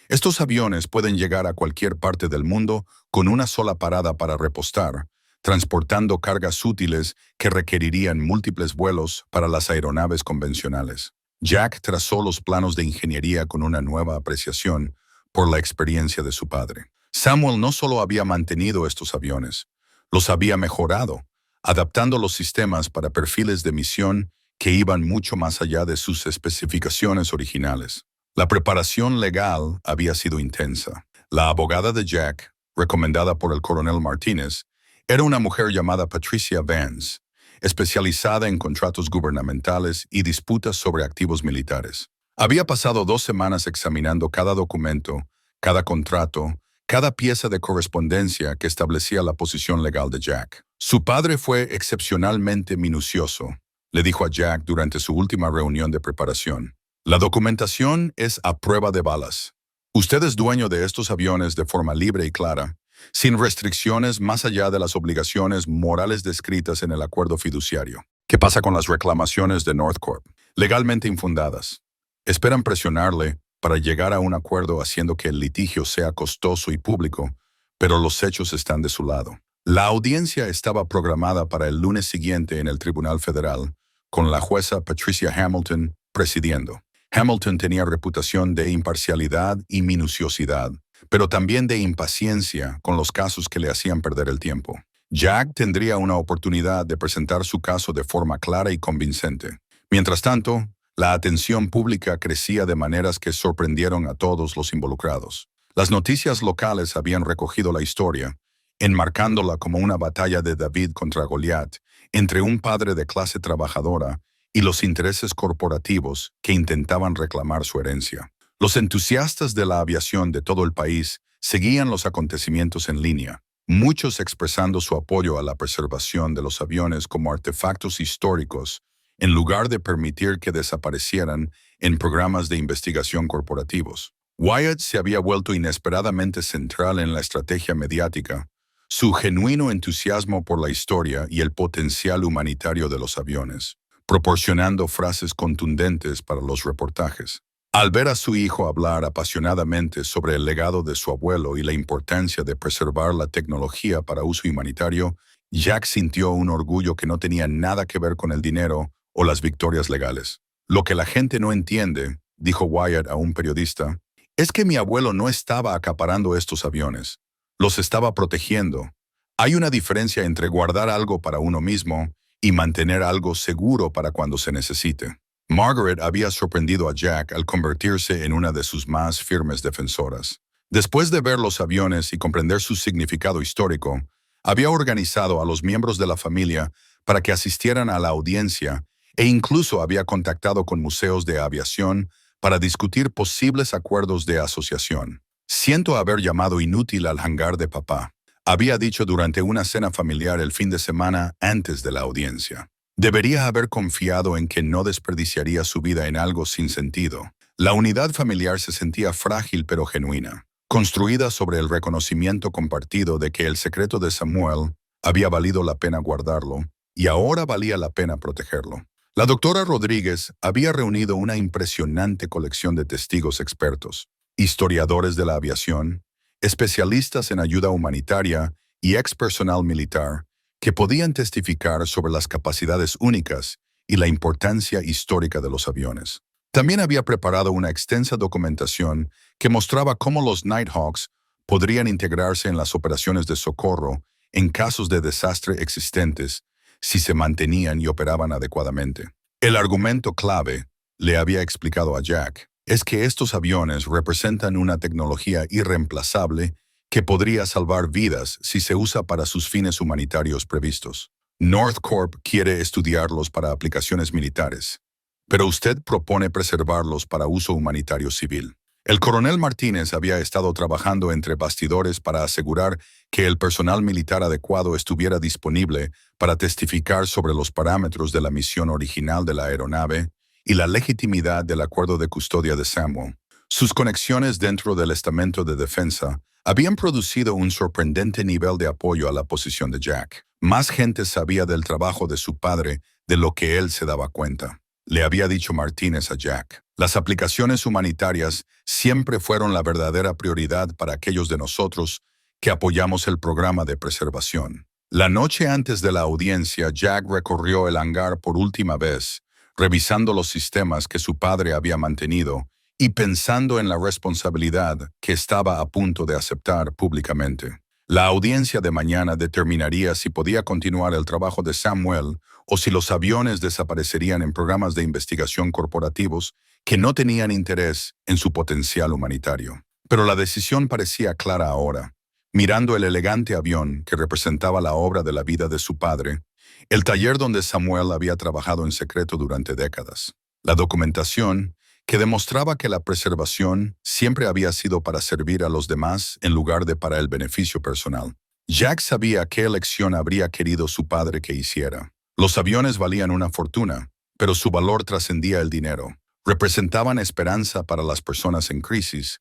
Estos aviones pueden llegar a cualquier parte del mundo con una sola parada para repostar, transportando cargas útiles que requerirían múltiples vuelos para las aeronaves convencionales. Jack trazó los planos de ingeniería con una nueva apreciación por la experiencia de su padre. Samuel no solo había mantenido estos aviones, los había mejorado, adaptando los sistemas para perfiles de misión que iban mucho más allá de sus especificaciones originales. La preparación legal había sido intensa. La abogada de Jack, recomendada por el coronel Martínez, era una mujer llamada Patricia Vance, especializada en contratos gubernamentales y disputas sobre activos militares. Había pasado 2 semanas examinando cada documento, cada contrato, cada pieza de correspondencia que establecía la posición legal de Jack. Su padre fue excepcionalmente minucioso, le dijo a Jack durante su última reunión de preparación. La documentación es a prueba de balas. Usted es dueño de estos aviones de forma libre y clara, sin restricciones más allá de las obligaciones morales descritas en el acuerdo fiduciario. ¿Qué pasa con las reclamaciones de North Corp? Legalmente infundadas. Esperan presionarle para llegar a un acuerdo haciendo que el litigio sea costoso y público, pero los hechos están de su lado. La audiencia estaba programada para el lunes siguiente en el Tribunal Federal, con la jueza Patricia Hamilton presidiendo. Hamilton tenía reputación de imparcialidad y minuciosidad, pero también de impaciencia con los casos que le hacían perder el tiempo. Jack tendría una oportunidad de presentar su caso de forma clara y convincente. Mientras tanto, la atención pública crecía de maneras que sorprendieron a todos los involucrados. Las noticias locales habían recogido la historia, enmarcándola como una batalla de David contra Goliat, entre un padre de clase trabajadora y los intereses corporativos que intentaban reclamar su herencia. Los entusiastas de la aviación de todo el país seguían los acontecimientos en línea, muchos expresando su apoyo a la preservación de los aviones como artefactos históricos, en lugar de permitir que desaparecieran en programas de investigación corporativos. Wyatt se había vuelto inesperadamente central en la estrategia mediática, su genuino entusiasmo por la historia y el potencial humanitario de los aviones, proporcionando frases contundentes para los reportajes. Al ver a su hijo hablar apasionadamente sobre el legado de su abuelo y la importancia de preservar la tecnología para uso humanitario, Jack sintió un orgullo que no tenía nada que ver con el dinero o las victorias legales. Lo que la gente no entiende, dijo Wyatt a un periodista, es que mi abuelo no estaba acaparando estos aviones, los estaba protegiendo. Hay una diferencia entre guardar algo para uno mismo y mantener algo seguro para cuando se necesite. Margaret había sorprendido a Jack al convertirse en una de sus más firmes defensoras. Después de ver los aviones y comprender su significado histórico, había organizado a los miembros de la familia para que asistieran a la audiencia e incluso había contactado con museos de aviación para discutir posibles acuerdos de asociación. Siento haber llamado inútil al hangar de papá, había dicho durante una cena familiar el fin de semana antes de la audiencia. Debería haber confiado en que no desperdiciaría su vida en algo sin sentido. La unidad familiar se sentía frágil pero genuina, construida sobre el reconocimiento compartido de que el secreto de Samuel había valido la pena guardarlo y ahora valía la pena protegerlo. La doctora Rodríguez había reunido una impresionante colección de testigos expertos, historiadores de la aviación, especialistas en ayuda humanitaria y ex personal militar, que podían testificar sobre las capacidades únicas y la importancia histórica de los aviones. También había preparado una extensa documentación que mostraba cómo los Nighthawks podrían integrarse en las operaciones de socorro en casos de desastre existentes si se mantenían y operaban adecuadamente. El argumento clave, le había explicado a Jack, es que estos aviones representan una tecnología irreemplazable que podría salvar vidas si se usa para sus fines humanitarios previstos. North Corp quiere estudiarlos para aplicaciones militares, pero usted propone preservarlos para uso humanitario civil. El coronel Martínez había estado trabajando entre bastidores para asegurar que el personal militar adecuado estuviera disponible para testificar sobre los parámetros de la misión original de la aeronave y la legitimidad del acuerdo de custodia de Samuel. Sus conexiones dentro del estamento de defensa habían producido un sorprendente nivel de apoyo a la posición de Jack. Más gente sabía del trabajo de su padre de lo que él se daba cuenta. Le había dicho Martínez a Jack. Las aplicaciones humanitarias siempre fueron la verdadera prioridad para aquellos de nosotros que apoyamos el programa de preservación. La noche antes de la audiencia, Jack recorrió el hangar por última vez, revisando los sistemas que su padre había mantenido y pensando en la responsabilidad que estaba a punto de aceptar públicamente. La audiencia de mañana determinaría si podía continuar el trabajo de Samuel o si los aviones desaparecerían en programas de investigación corporativos que no tenían interés en su potencial humanitario. Pero la decisión parecía clara ahora. Mirando el elegante avión que representaba la obra de la vida de su padre, el taller donde Samuel había trabajado en secreto durante décadas, la documentación que demostraba que la preservación siempre había sido para servir a los demás en lugar de para el beneficio personal. Jack sabía qué elección habría querido su padre que hiciera. Los aviones valían una fortuna, pero su valor trascendía el dinero. Representaban esperanza para las personas en crisis,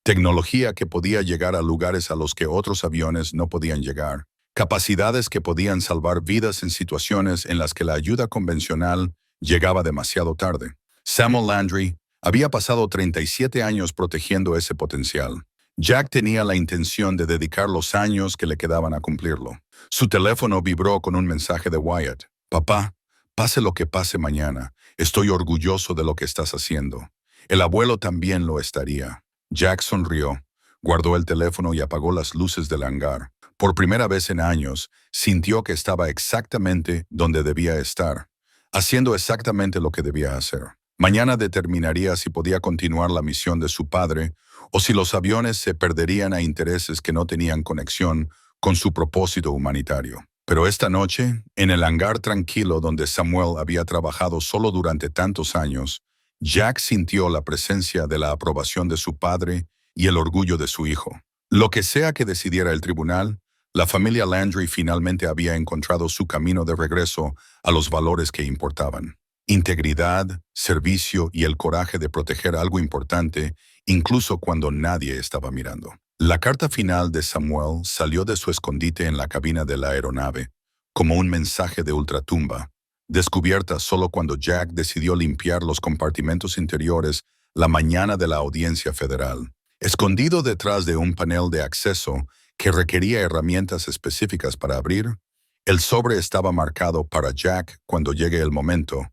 tecnología que podía llegar a lugares a los que otros aviones no podían llegar, capacidades que podían salvar vidas en situaciones en las que la ayuda convencional llegaba demasiado tarde. Samuel Landry había pasado 37 años protegiendo ese potencial. Jack tenía la intención de dedicar los años que le quedaban a cumplirlo. Su teléfono vibró con un mensaje de Wyatt. «Papá, pase lo que pase mañana, estoy orgulloso de lo que estás haciendo. El abuelo también lo estaría». Jack sonrió, guardó el teléfono y apagó las luces del hangar. Por primera vez en años, sintió que estaba exactamente donde debía estar, haciendo exactamente lo que debía hacer. Mañana determinaría si podía continuar la misión de su padre o si los aviones se perderían a intereses que no tenían conexión con su propósito humanitario. Pero esta noche, en el hangar tranquilo donde Samuel había trabajado solo durante tantos años, Jack sintió la presencia de la aprobación de su padre y el orgullo de su hijo. Lo que sea que decidiera el tribunal, la familia Landry finalmente había encontrado su camino de regreso a los valores que importaban. Integridad, servicio y el coraje de proteger algo importante, incluso cuando nadie estaba mirando. La carta final de Samuel salió de su escondite en la cabina de la aeronave, como un mensaje de ultratumba, descubierta solo cuando Jack decidió limpiar los compartimentos interiores la mañana de la audiencia federal. Escondido detrás de un panel de acceso que requería herramientas específicas para abrir, el sobre estaba marcado para Jack cuando llegue el momento,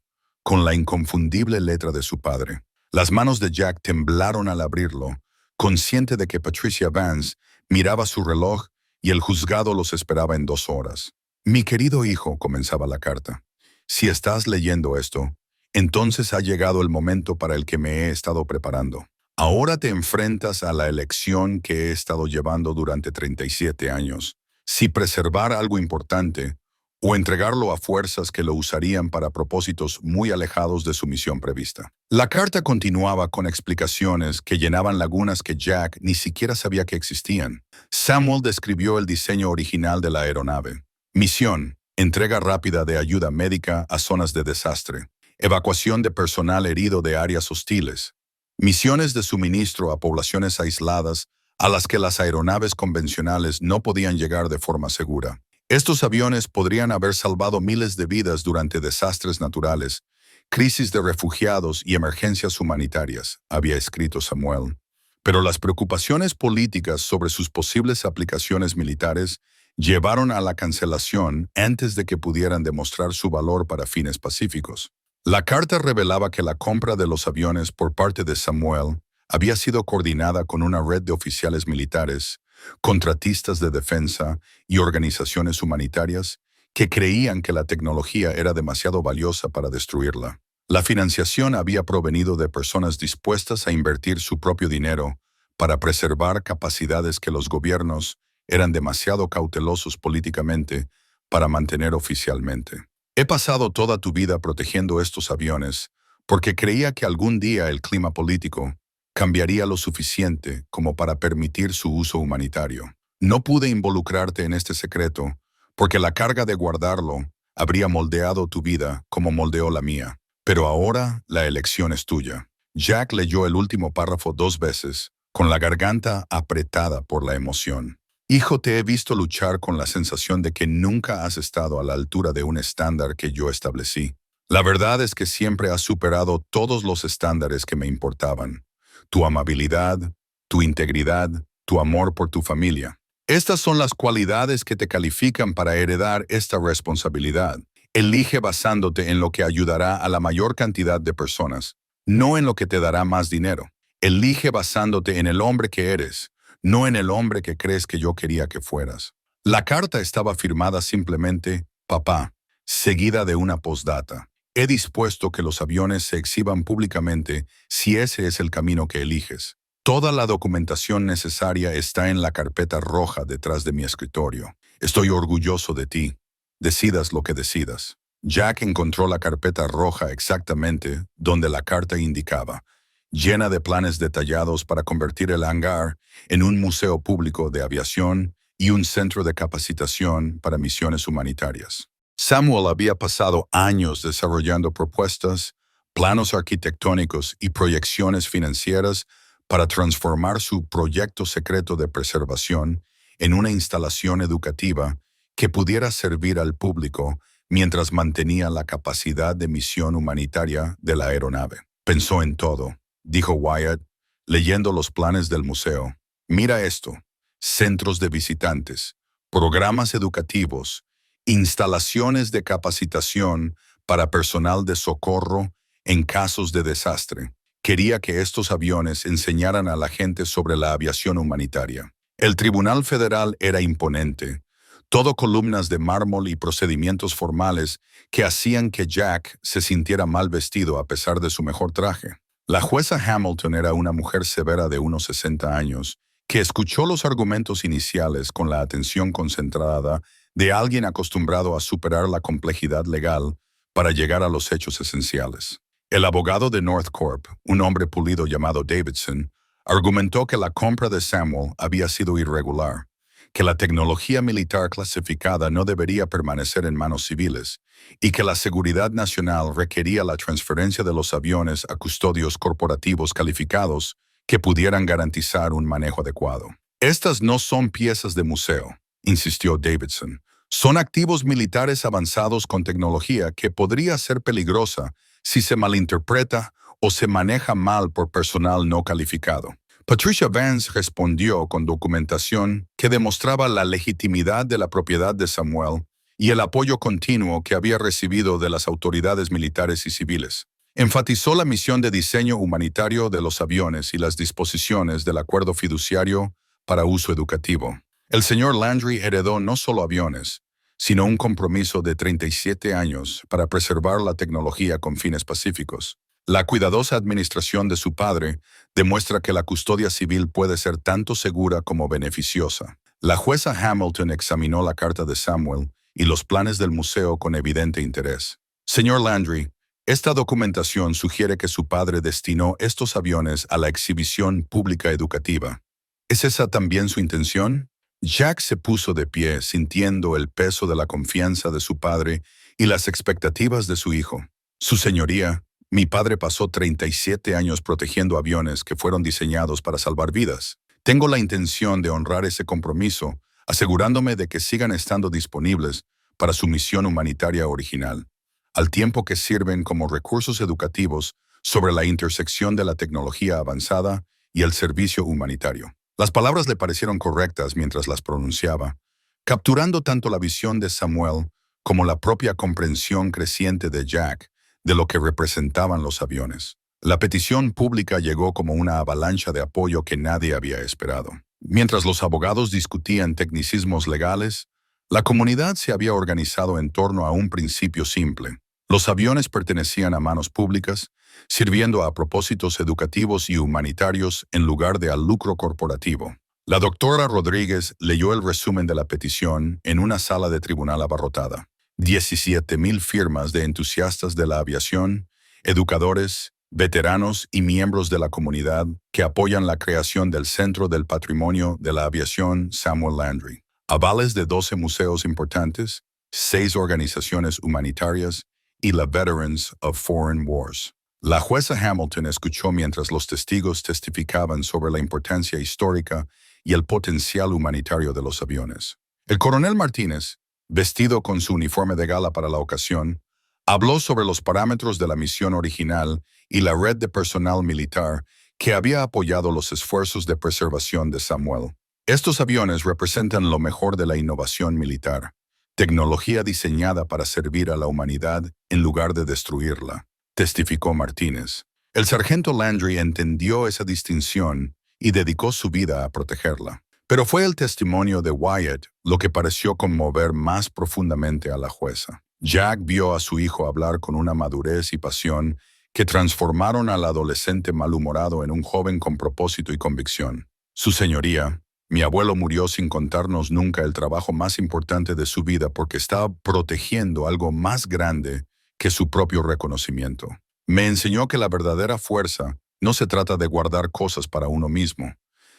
con la inconfundible letra de su padre. Las manos de Jack temblaron al abrirlo, consciente de que Patricia Vance miraba su reloj y el juzgado los esperaba en 2 horas. «Mi querido hijo», comenzaba la carta, «si estás leyendo esto, entonces ha llegado el momento para el que me he estado preparando. Ahora te enfrentas a la elección que he estado llevando durante 37 años. Si preservar algo importante o entregarlo a fuerzas que lo usarían para propósitos muy alejados de su misión prevista». La carta continuaba con explicaciones que llenaban lagunas que Jack ni siquiera sabía que existían. Samuel describió el diseño original de la aeronave. Misión: entrega rápida de ayuda médica a zonas de desastre. Evacuación de personal herido de áreas hostiles. Misiones de suministro a poblaciones aisladas a las que las aeronaves convencionales no podían llegar de forma segura. Estos aviones podrían haber salvado miles de vidas durante desastres naturales, crisis de refugiados y emergencias humanitarias, había escrito Samuel. Pero las preocupaciones políticas sobre sus posibles aplicaciones militares llevaron a la cancelación antes de que pudieran demostrar su valor para fines pacíficos. La carta revelaba que la compra de los aviones por parte de Samuel había sido coordinada con una red de oficiales militares, contratistas de defensa y organizaciones humanitarias que creían que la tecnología era demasiado valiosa para destruirla. La financiación había provenido de personas dispuestas a invertir su propio dinero para preservar capacidades que los gobiernos eran demasiado cautelosos políticamente para mantener oficialmente. «He pasado toda tu vida protegiendo estos aviones porque creía que algún día el clima político cambiaría lo suficiente como para permitir su uso humanitario. No pude involucrarte en este secreto porque la carga de guardarlo habría moldeado tu vida como moldeó la mía. Pero ahora la elección es tuya». Jack leyó el último párrafo 2 veces, con la garganta apretada por la emoción. «Hijo, te he visto luchar con la sensación de que nunca has estado a la altura de un estándar que yo establecí. La verdad es que siempre has superado todos los estándares que me importaban. Tu amabilidad, tu integridad, tu amor por tu familia. Estas son las cualidades que te califican para heredar esta responsabilidad. Elige basándote en lo que ayudará a la mayor cantidad de personas, no en lo que te dará más dinero. Elige basándote en el hombre que eres, no en el hombre que crees que yo quería que fueras». La carta estaba firmada simplemente «Papá», seguida de una postdata. «He dispuesto que los aviones se exhiban públicamente si ese es el camino que eliges. Toda la documentación necesaria está en la carpeta roja detrás de mi escritorio. Estoy orgulloso de ti. Decidas lo que decidas». Jack encontró la carpeta roja exactamente donde la carta indicaba, llena de planes detallados para convertir el hangar en un museo público de aviación y un centro de capacitación para misiones humanitarias. Samuel había pasado años desarrollando propuestas, planos arquitectónicos y proyecciones financieras para transformar su proyecto secreto de preservación en una instalación educativa que pudiera servir al público mientras mantenía la capacidad de misión humanitaria de la aeronave. Pensó en todo, dijo Wyatt, leyendo los planes del museo. Mira esto: centros de visitantes, programas educativos, instalaciones de capacitación para personal de socorro en casos de desastre. Quería que estos aviones enseñaran a la gente sobre la aviación humanitaria. El Tribunal Federal era imponente, todo columnas de mármol y procedimientos formales que hacían que Jack se sintiera mal vestido a pesar de su mejor traje. La jueza Hamilton era una mujer severa de unos 60 años, que escuchó los argumentos iniciales con la atención concentrada de alguien acostumbrado a superar la complejidad legal para llegar a los hechos esenciales. El abogado de North Corp, un hombre pulido llamado Davidson, argumentó que la compra de Samuel había sido irregular, que la tecnología militar clasificada no debería permanecer en manos civiles y que la seguridad nacional requería la transferencia de los aviones a custodios corporativos calificados que pudieran garantizar un manejo adecuado. Estas no son piezas de museo, insistió Davidson. Son activos militares avanzados con tecnología que podría ser peligrosa si se malinterpreta o se maneja mal por personal no calificado. Patricia Vance respondió con documentación que demostraba la legitimidad de la propiedad de Samuel y el apoyo continuo que había recibido de las autoridades militares y civiles. Enfatizó la misión de diseño humanitario de los aviones y las disposiciones del acuerdo fiduciario para uso educativo. El señor Landry heredó no solo aviones, sino un compromiso de 37 años para preservar la tecnología con fines pacíficos. La cuidadosa administración de su padre demuestra que la custodia civil puede ser tanto segura como beneficiosa. La jueza Hamilton examinó la carta de Samuel y los planes del museo con evidente interés. Señor Landry, esta documentación sugiere que su padre destinó estos aviones a la exhibición pública educativa. ¿Es esa también su intención? Jack se puso de pie, sintiendo el peso de la confianza de su padre y las expectativas de su hijo. Su señoría, mi padre pasó 37 años protegiendo aviones que fueron diseñados para salvar vidas. Tengo la intención de honrar ese compromiso, asegurándome de que sigan estando disponibles para su misión humanitaria original, al tiempo que sirven como recursos educativos sobre la intersección de la tecnología avanzada y el servicio humanitario. Las palabras le parecieron correctas mientras las pronunciaba, capturando tanto la visión de Samuel como la propia comprensión creciente de Jack de lo que representaban los aviones. La petición pública llegó como una avalancha de apoyo que nadie había esperado. Mientras los abogados discutían tecnicismos legales, la comunidad se había organizado en torno a un principio simple. Los aviones pertenecían a manos públicas, sirviendo a propósitos educativos y humanitarios en lugar de al lucro corporativo. La doctora Rodríguez leyó el resumen de la petición en una sala de tribunal abarrotada. 17,000 firmas de entusiastas de la aviación, educadores, veteranos y miembros de la comunidad que apoyan la creación del Centro del Patrimonio de la Aviación Samuel Landry. Avales de 12 museos importantes, 6 organizaciones humanitarias y la Veterans of Foreign Wars. La jueza Hamilton escuchó mientras los testigos testificaban sobre la importancia histórica y el potencial humanitario de los aviones. El coronel Martínez, vestido con su uniforme de gala para la ocasión, habló sobre los parámetros de la misión original y la red de personal militar que había apoyado los esfuerzos de preservación de Samuel. Estos aviones representan lo mejor de la innovación militar, tecnología diseñada para servir a la humanidad en lugar de destruirla, testificó Martínez. El sargento Landry entendió esa distinción y dedicó su vida a protegerla. Pero fue el testimonio de Wyatt lo que pareció conmover más profundamente a la jueza. Jack vio a su hijo hablar con una madurez y pasión que transformaron al adolescente malhumorado en un joven con propósito y convicción. Su señoría, mi abuelo murió sin contarnos nunca el trabajo más importante de su vida porque estaba protegiendo algo más grande que su propio reconocimiento. Me enseñó que la verdadera fuerza no se trata de guardar cosas para uno mismo.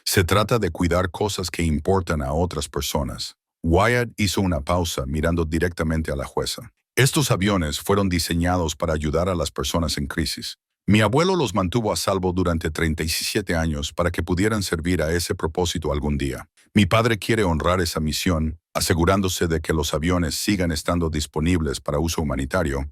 Se trata de cuidar cosas que importan a otras personas. Wyatt hizo una pausa mirando directamente a la jueza. Estos aviones fueron diseñados para ayudar a las personas en crisis, Mi abuelo los mantuvo a salvo durante 37 años para que pudieran servir a ese propósito algún día. Mi padre quiere honrar esa misión, asegurándose de que los aviones sigan estando disponibles para uso humanitario,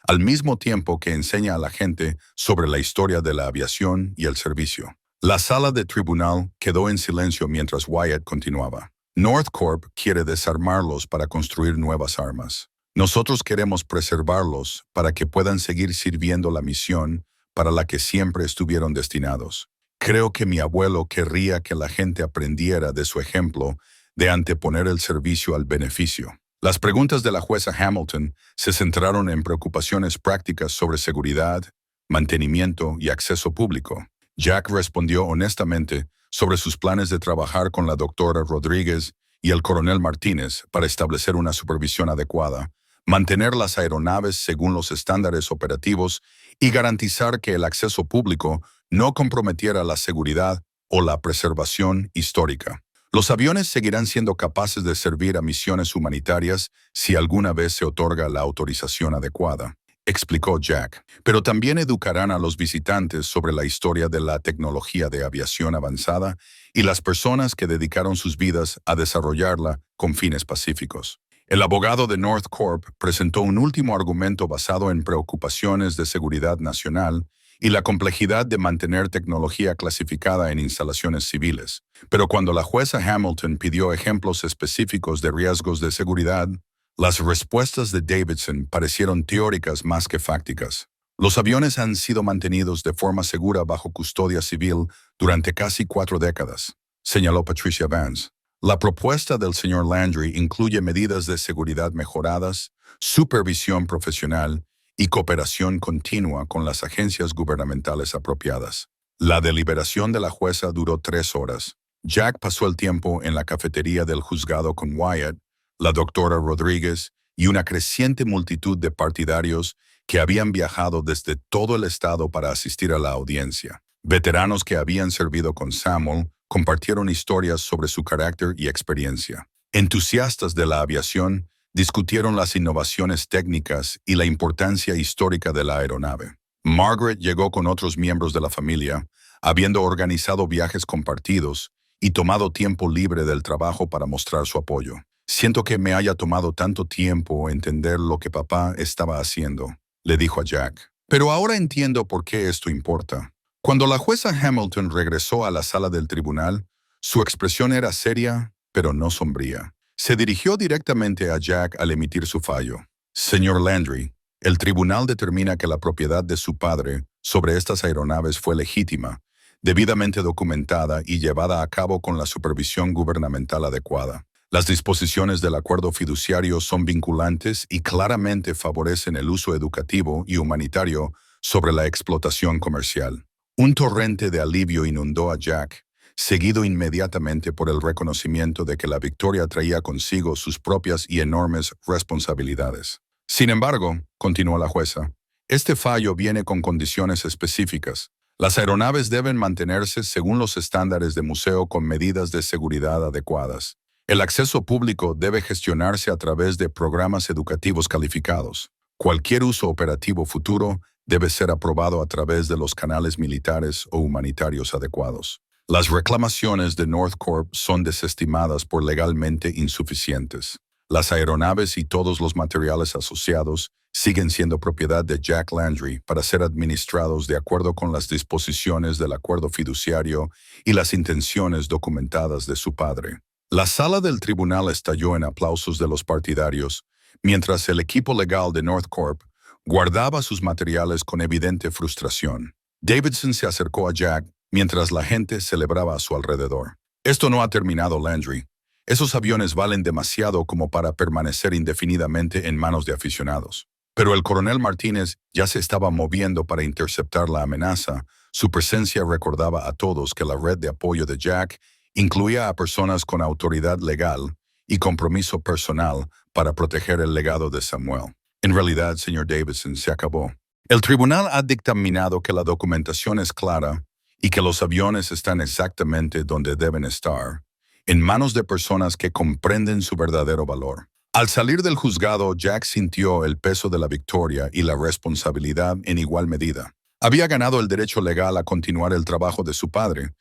al mismo tiempo que enseña a la gente sobre la historia de la aviación y el servicio. La sala de tribunal quedó en silencio mientras Wyatt continuaba. North Corp quiere desarmarlos para construir nuevas armas. Nosotros queremos preservarlos para que puedan seguir sirviendo la misión para la que siempre estuvieron destinados. Creo que mi abuelo querría que la gente aprendiera de su ejemplo de anteponer el servicio al beneficio. Las preguntas de la jueza Hamilton se centraron en preocupaciones prácticas sobre seguridad, mantenimiento y acceso público. Jack respondió honestamente sobre sus planes de trabajar con la doctora Rodríguez y el coronel Martínez para establecer una supervisión adecuada, mantener las aeronaves según los estándares operativos y garantizar que el acceso público no comprometiera la seguridad o la preservación histórica. Los aviones seguirán siendo capaces de servir a misiones humanitarias si alguna vez se otorga la autorización adecuada, explicó Jack. Pero también educarán a los visitantes sobre la historia de la tecnología de aviación avanzada y las personas que dedicaron sus vidas a desarrollarla con fines pacíficos. El abogado de North Corp presentó un último argumento basado en preocupaciones de seguridad nacional y la complejidad de mantener tecnología clasificada en instalaciones civiles. Pero cuando la jueza Hamilton pidió ejemplos específicos de riesgos de seguridad, las respuestas de Davidson parecieron teóricas más que fácticas. Los aviones han sido mantenidos de forma segura bajo custodia civil durante casi 4 décadas, señaló Patricia Vance. La propuesta del señor Landry incluye medidas de seguridad mejoradas, supervisión profesional y cooperación continua con las agencias gubernamentales apropiadas. La deliberación de la jueza duró 3 horas. Jack pasó el tiempo en la cafetería del juzgado con Wyatt, la doctora Rodríguez y una creciente multitud de partidarios que habían viajado desde todo el estado para asistir a la audiencia. Veteranos que habían servido con Samuel compartieron historias sobre su carácter y experiencia. Entusiastas de la aviación discutieron las innovaciones técnicas y la importancia histórica de la aeronave. Margaret llegó con otros miembros de la familia, habiendo organizado viajes compartidos y tomado tiempo libre del trabajo para mostrar su apoyo. Siento que me haya tomado tanto tiempo entender lo que papá estaba haciendo, le dijo a Jack. Pero ahora entiendo por qué esto importa. Cuando la jueza Hamilton regresó a la sala del tribunal, su expresión era seria, pero no sombría. Se dirigió directamente a Jack al emitir su fallo. Señor Landry, el tribunal determina que la propiedad de su padre sobre estas aeronaves fue legítima, debidamente documentada y llevada a cabo con la supervisión gubernamental adecuada. Las disposiciones del acuerdo fiduciario son vinculantes y claramente favorecen el uso educativo y humanitario sobre la explotación comercial. Un torrente de alivio inundó a Jack, seguido inmediatamente por el reconocimiento de que la victoria traía consigo sus propias y enormes responsabilidades. Sin embargo, continuó la jueza, este fallo viene con condiciones específicas. Las aeronaves deben mantenerse según los estándares de museo con medidas de seguridad adecuadas. El acceso público debe gestionarse a través de programas educativos calificados. Cualquier uso operativo futuro debe ser aprobado a través de los canales militares o humanitarios adecuados. Las reclamaciones de North Corp son desestimadas por legalmente insuficientes. Las aeronaves y todos los materiales asociados siguen siendo propiedad de Jack Landry para ser administrados de acuerdo con las disposiciones del acuerdo fiduciario y las intenciones documentadas de su padre. La sala del tribunal estalló en aplausos de los partidarios, mientras el equipo legal de North Corp guardaba sus materiales con evidente frustración. Davidson se acercó a Jack mientras la gente celebraba a su alrededor. Esto no ha terminado, Landry. Esos aviones valen demasiado como para permanecer indefinidamente en manos de aficionados. Pero el coronel Martínez ya se estaba moviendo para interceptar la amenaza. Su presencia recordaba a todos que la red de apoyo de Jack incluía a personas con autoridad legal y compromiso personal para proteger el legado de Samuel. En realidad, señor Davidson, se acabó. El tribunal ha dictaminado que la documentación es clara y que los aviones están exactamente donde deben estar, en manos de personas que comprenden su verdadero valor. Al salir del juzgado, Jack sintió el peso de la victoria y la responsabilidad en igual medida. Había ganado el derecho legal a continuar el trabajo de su padre,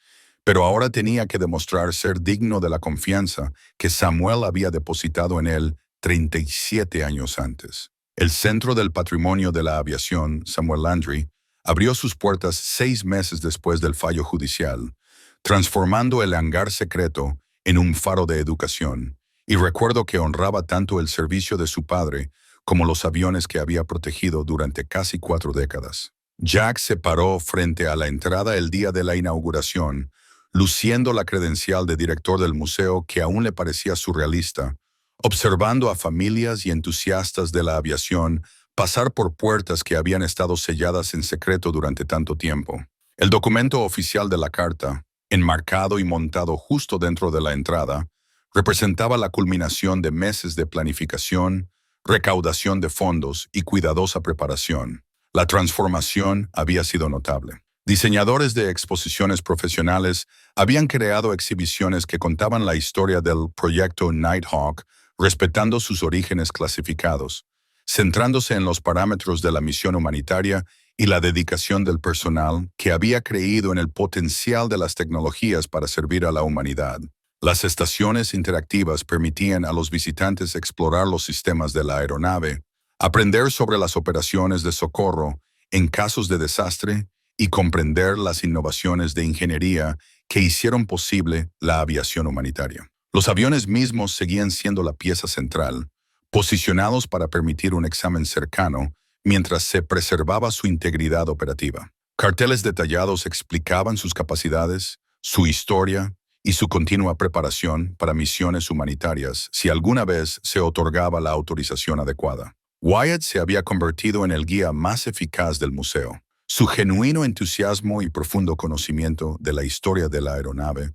pero ahora tenía que demostrar ser digno de la confianza que Samuel había depositado en él 37 años antes. El Centro del Patrimonio de la Aviación, Samuel Landry, abrió sus puertas 6 meses después del fallo judicial, transformando el hangar secreto en un faro de educación, y recuerdo que honraba tanto el servicio de su padre como los aviones que había protegido durante casi 4 décadas. Jack se paró frente a la entrada el día de la inauguración, luciendo la credencial de director del museo que aún le parecía surrealista, observando a familias y entusiastas de la aviación pasar por puertas que habían estado selladas en secreto durante tanto tiempo. El documento oficial de la carta, enmarcado y montado justo dentro de la entrada, representaba la culminación de meses de planificación, recaudación de fondos y cuidadosa preparación. La transformación había sido notable. Diseñadores de exposiciones profesionales habían creado exhibiciones que contaban la historia del proyecto Nighthawk, respetando sus orígenes clasificados, centrándose en los parámetros de la misión humanitaria y la dedicación del personal que había creído en el potencial de las tecnologías para servir a la humanidad. Las estaciones interactivas permitían a los visitantes explorar los sistemas de la aeronave, aprender sobre las operaciones de socorro en casos de desastre y comprender las innovaciones de ingeniería que hicieron posible la aviación humanitaria. Los aviones mismos seguían siendo la pieza central, posicionados para permitir un examen cercano mientras se preservaba su integridad operativa. Carteles detallados explicaban sus capacidades, su historia y su continua preparación para misiones humanitarias si alguna vez se otorgaba la autorización adecuada. Wyatt se había convertido en el guía más eficaz del museo. Su genuino entusiasmo y profundo conocimiento de la historia de la aeronave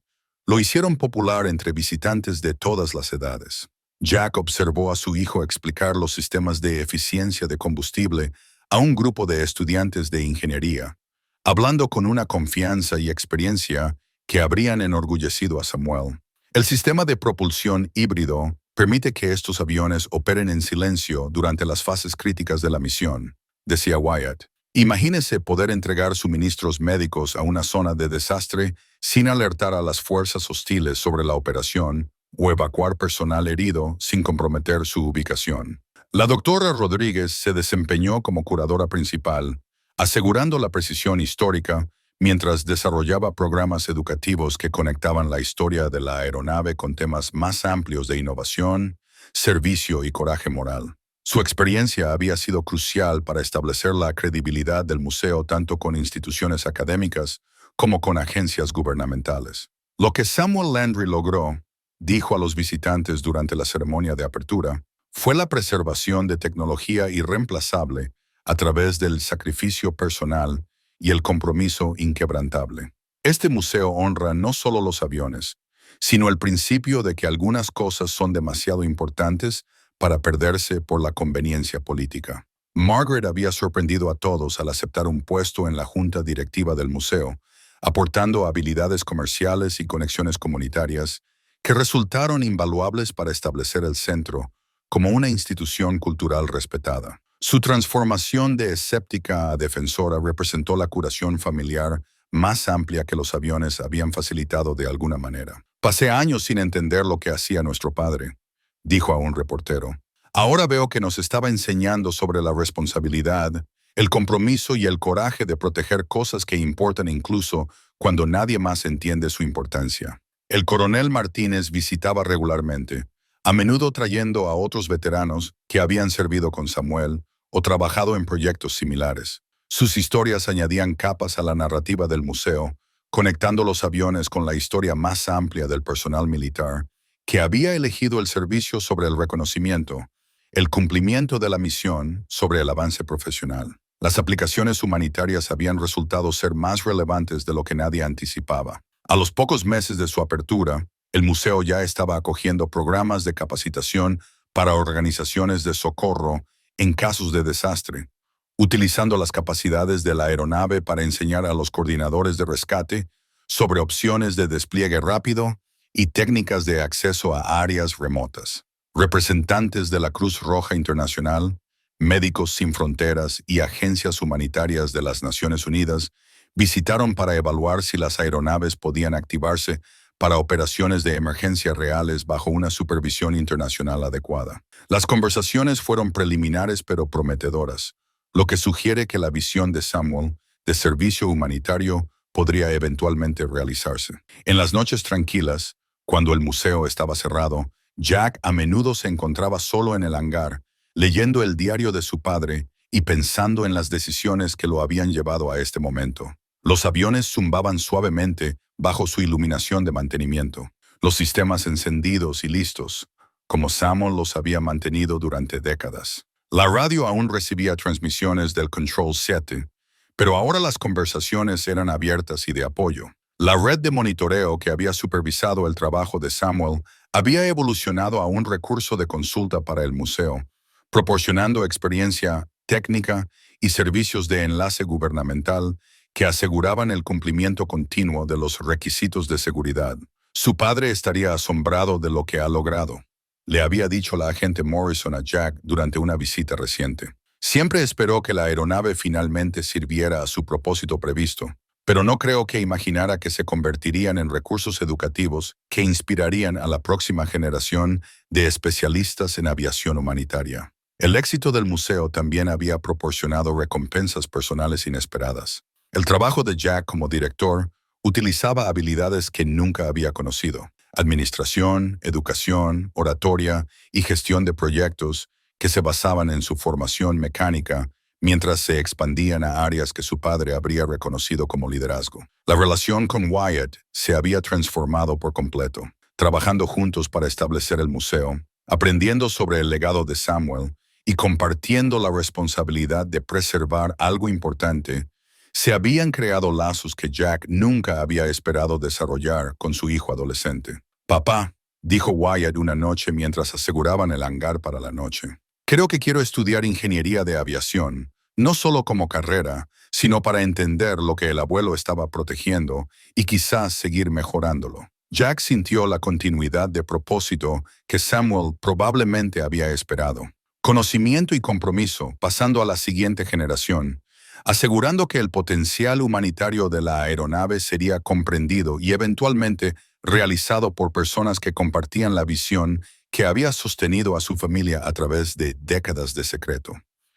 lo hicieron popular entre visitantes de todas las edades. Jack observó a su hijo explicar los sistemas de eficiencia de combustible a un grupo de estudiantes de ingeniería, hablando con una confianza y experiencia que habrían enorgullecido a Samuel. El sistema de propulsión híbrido permite que estos aviones operen en silencio durante las fases críticas de la misión, decía Wyatt. Imagínese poder entregar suministros médicos a una zona de desastre sin alertar a las fuerzas hostiles sobre la operación o evacuar personal herido sin comprometer su ubicación. La doctora Rodríguez se desempeñó como curadora principal, asegurando la precisión histórica mientras desarrollaba programas educativos que conectaban la historia de la aeronave con temas más amplios de innovación, servicio y coraje moral. Su experiencia había sido crucial para establecer la credibilidad del museo tanto con instituciones académicas como con agencias gubernamentales. Lo que Samuel Landry logró, dijo a los visitantes durante la ceremonia de apertura, fue la preservación de tecnología irreemplazable a través del sacrificio personal y el compromiso inquebrantable. Este museo honra no solo los aviones, sino el principio de que algunas cosas son demasiado importantes para perderse por la conveniencia política. Margaret había sorprendido a todos al aceptar un puesto en la junta directiva del museo, aportando habilidades comerciales y conexiones comunitarias que resultaron invaluables para establecer el centro como una institución cultural respetada. Su transformación de escéptica a defensora representó la curación familiar más amplia que los aviones habían facilitado de alguna manera. Pasé años sin entender lo que hacía nuestro padre, dijo a un reportero. Ahora veo que nos estaba enseñando sobre la responsabilidad, el compromiso y el coraje de proteger cosas que importan incluso cuando nadie más entiende su importancia. El coronel Martínez visitaba regularmente, a menudo trayendo a otros veteranos que habían servido con Samuel o trabajado en proyectos similares. Sus historias añadían capas a la narrativa del museo, conectando los aviones con la historia más amplia del personal militar, que había elegido el servicio sobre el reconocimiento, el cumplimiento de la misión sobre el avance profesional. Las aplicaciones humanitarias habían resultado ser más relevantes de lo que nadie anticipaba. A los pocos meses de su apertura, el museo ya estaba acogiendo programas de capacitación para organizaciones de socorro en casos de desastre, utilizando las capacidades de la aeronave para enseñar a los coordinadores de rescate sobre opciones de despliegue rápido y técnicas de acceso a áreas remotas. Representantes de la Cruz Roja Internacional, Médicos Sin Fronteras y agencias humanitarias de las Naciones Unidas visitaron para evaluar si las aeronaves podían activarse para operaciones de emergencia reales bajo una supervisión internacional adecuada. Las conversaciones fueron preliminares pero prometedoras, lo que sugiere que la visión de Samuel de servicio humanitario podría eventualmente realizarse. En las noches tranquilas, cuando el museo estaba cerrado, Jack a menudo se encontraba solo en el hangar, leyendo el diario de su padre y pensando en las decisiones que lo habían llevado a este momento. Los aviones zumbaban suavemente bajo su iluminación de mantenimiento, los sistemas encendidos y listos, como Samuel los había mantenido durante décadas. La radio aún recibía transmisiones del Control 7, pero ahora las conversaciones eran abiertas y de apoyo. La red de monitoreo que había supervisado el trabajo de Samuel había evolucionado a un recurso de consulta para el museo, proporcionando experiencia técnica y servicios de enlace gubernamental que aseguraban el cumplimiento continuo de los requisitos de seguridad. Su padre estaría asombrado de lo que ha logrado, le había dicho la agente Morrison a Jack durante una visita reciente. Siempre esperó que la aeronave finalmente sirviera a su propósito previsto, pero no creo que imaginara que se convertirían en recursos educativos que inspirarían a la próxima generación de especialistas en aviación humanitaria. El éxito del museo también había proporcionado recompensas personales inesperadas. El trabajo de Jack como director utilizaba habilidades que nunca había conocido: administración, educación, oratoria y gestión de proyectos que se basaban en su formación mecánica mientras se expandían a áreas que su padre habría reconocido como liderazgo. La relación con Wyatt se había transformado por completo. Trabajando juntos para establecer el museo, aprendiendo sobre el legado de Samuel y compartiendo la responsabilidad de preservar algo importante, se habían creado lazos que Jack nunca había esperado desarrollar con su hijo adolescente. «Papá», dijo Wyatt una noche mientras aseguraban el hangar para la noche, «creo que quiero estudiar ingeniería de aviación, no solo como carrera, sino para entender lo que el abuelo estaba protegiendo y quizás seguir mejorándolo». Jack sintió la continuidad de propósito que Samuel probablemente había esperado. Conocimiento y compromiso pasando a la siguiente generación, asegurando que el potencial humanitario de la aeronave sería comprendido y eventualmente realizado por personas que compartían la visión que había sostenido a su familia a través de décadas de secreto.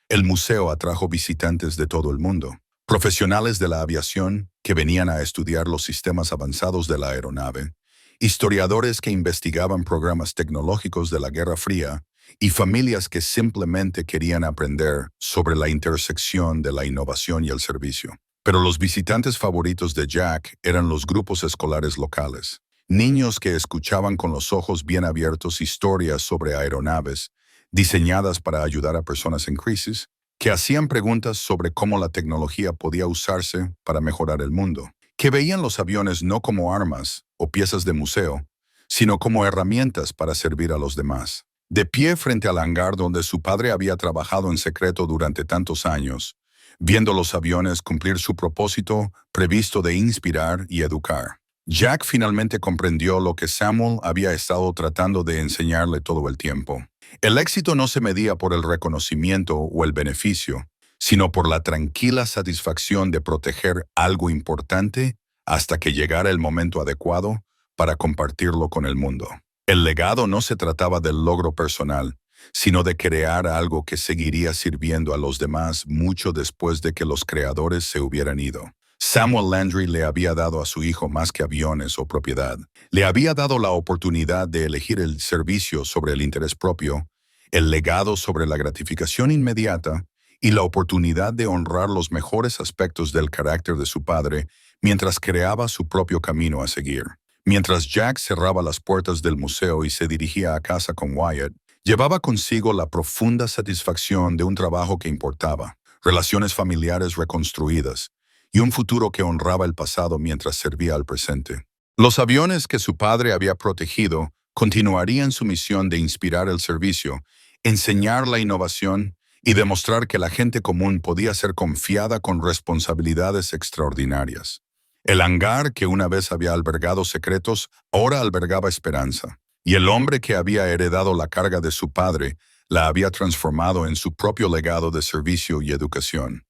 El museo atrajo visitantes de todo el mundo, profesionales de la aviación que venían a estudiar los sistemas avanzados de la aeronave, historiadores que investigaban programas tecnológicos de la Guerra Fría y familias que simplemente querían aprender sobre la intersección de la innovación y el servicio. Pero los visitantes favoritos de Jack eran los grupos escolares locales, niños que escuchaban con los ojos bien abiertos historias sobre aeronaves diseñadas para ayudar a personas en crisis, que hacían preguntas sobre cómo la tecnología podía usarse para mejorar el mundo, que veían los aviones no como armas o piezas de museo, sino como herramientas para servir a los demás. De pie frente al hangar donde su padre había trabajado en secreto durante tantos años, viendo los aviones cumplir su propósito previsto de inspirar y educar, Jack finalmente comprendió lo que Samuel había estado tratando de enseñarle todo el tiempo. El éxito no se medía por el reconocimiento o el beneficio, sino por la tranquila satisfacción de proteger algo importante hasta que llegara el momento adecuado para compartirlo con el mundo. El legado no se trataba del logro personal, sino de crear algo que seguiría sirviendo a los demás mucho después de que los creadores se hubieran ido. Samuel Landry le había dado a su hijo más que aviones o propiedad. Le había dado la oportunidad de elegir el servicio sobre el interés propio, el legado sobre la gratificación inmediata y la oportunidad de honrar los mejores aspectos del carácter de su padre mientras creaba su propio camino a seguir. Mientras Jack cerraba las puertas del museo y se dirigía a casa con Wyatt, llevaba consigo la profunda satisfacción de un trabajo que importaba, relaciones familiares reconstruidas y un futuro que honraba el pasado mientras servía al presente. Los aviones que su padre había protegido continuarían su misión de inspirar el servicio, enseñar la innovación y demostrar que la gente común podía ser confiada con responsabilidades extraordinarias. El hangar que una vez había albergado secretos, ahora albergaba esperanza. Y el hombre que había heredado la carga de su padre la había transformado en su propio legado de servicio y educación.